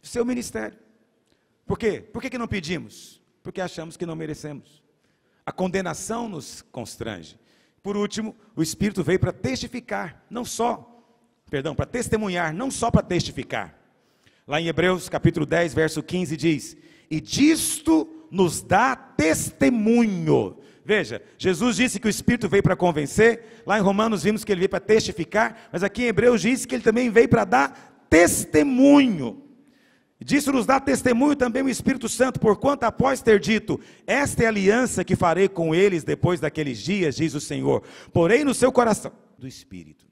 S1: O seu ministério. Por quê? Por que não pedimos? Porque achamos que não merecemos. A condenação nos constrange. Por último, o Espírito veio para testificar, para testemunhar, não só para testificar. Lá em Hebreus capítulo 10, verso 15 diz, e disto nos dá testemunho. Veja, Jesus disse que o Espírito veio para convencer, lá em Romanos vimos que ele veio para testificar, mas aqui em Hebreus diz que ele também veio para dar testemunho. Disso nos dá testemunho também o Espírito Santo, porquanto após ter dito, esta é a aliança que farei com eles depois daqueles dias, diz o Senhor, porém no seu coração, do Espírito.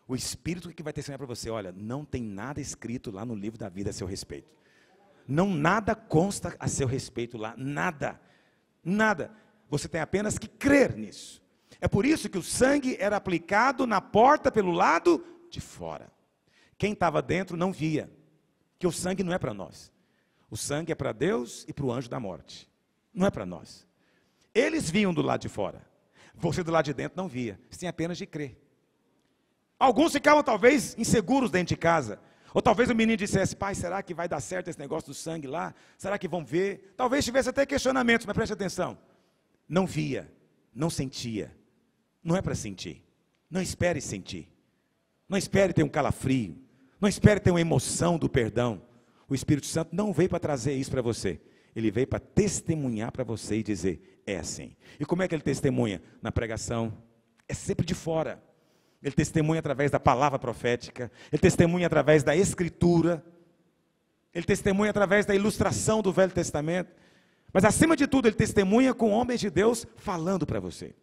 S1: O Espírito que vai testemunhar para você, olha, não tem nada escrito lá no livro da vida a seu respeito. Não nada consta a seu respeito lá, nada, nada. Você tem apenas que crer nisso. É por isso que o sangue era aplicado na porta pelo lado de fora. Quem estava dentro não via. Que o sangue não é para nós. O sangue é para Deus e para o anjo da morte. Não é para nós. Eles vinham do lado de fora. Você do lado de dentro não via. Você tinha apenas de crer. Alguns ficavam talvez inseguros dentro de casa. Ou talvez o menino dissesse, pai, será que vai dar certo esse negócio do sangue lá? Será que vão ver? Talvez tivesse até questionamentos, mas preste atenção. Não via, não sentia. Não é para sentir. Não espere sentir. Não espere ter um calafrio. Não espere ter uma emoção do perdão. O Espírito Santo não veio para trazer isso para você. Ele veio para testemunhar para você e dizer, é assim. E como é que ele testemunha? Na pregação. É sempre de fora. Ele testemunha através da palavra profética. Ele testemunha através da escritura. Ele testemunha através da ilustração do Velho Testamento. Mas acima de tudo, ele testemunha com homens de Deus falando para você.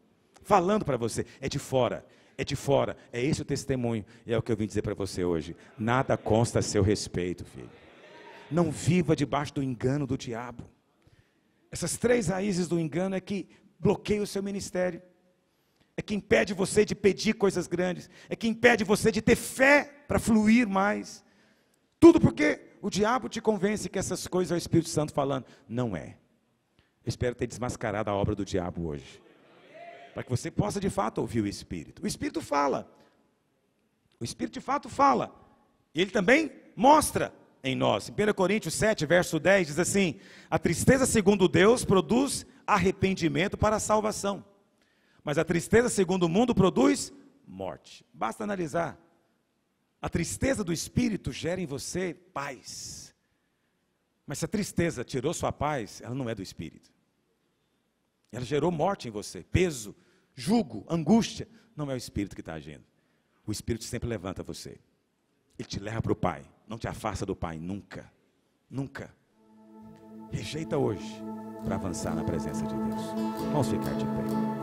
S1: Falando para você. É de fora. É de fora, é esse o testemunho, e é o que eu vim dizer para você hoje, nada consta a seu respeito, filho, não viva debaixo do engano do diabo, essas 3 raízes do engano é que bloqueiam o seu ministério, é que impede você de pedir coisas grandes, é que impede você de ter fé para fluir mais, tudo porque o diabo te convence que essas coisas é o Espírito Santo falando, não é, eu espero ter desmascarado a obra do diabo hoje, para que você possa de fato ouvir o Espírito. O Espírito fala. O Espírito de fato fala. E ele também mostra em nós. Em 1 Coríntios 7, verso 10, diz assim, a tristeza segundo Deus produz arrependimento para a salvação. Mas a tristeza segundo o mundo produz morte. Basta analisar. A tristeza do Espírito gera em você paz. Mas se a tristeza tirou sua paz, ela não é do Espírito. Ela gerou morte em você, peso, jugo, angústia. Não é o Espírito que está agindo. O Espírito sempre levanta você. Ele te leva para o Pai. Não te afasta do Pai, nunca. Nunca. Rejeita hoje para avançar na presença de Deus. Vamos ficar de pé.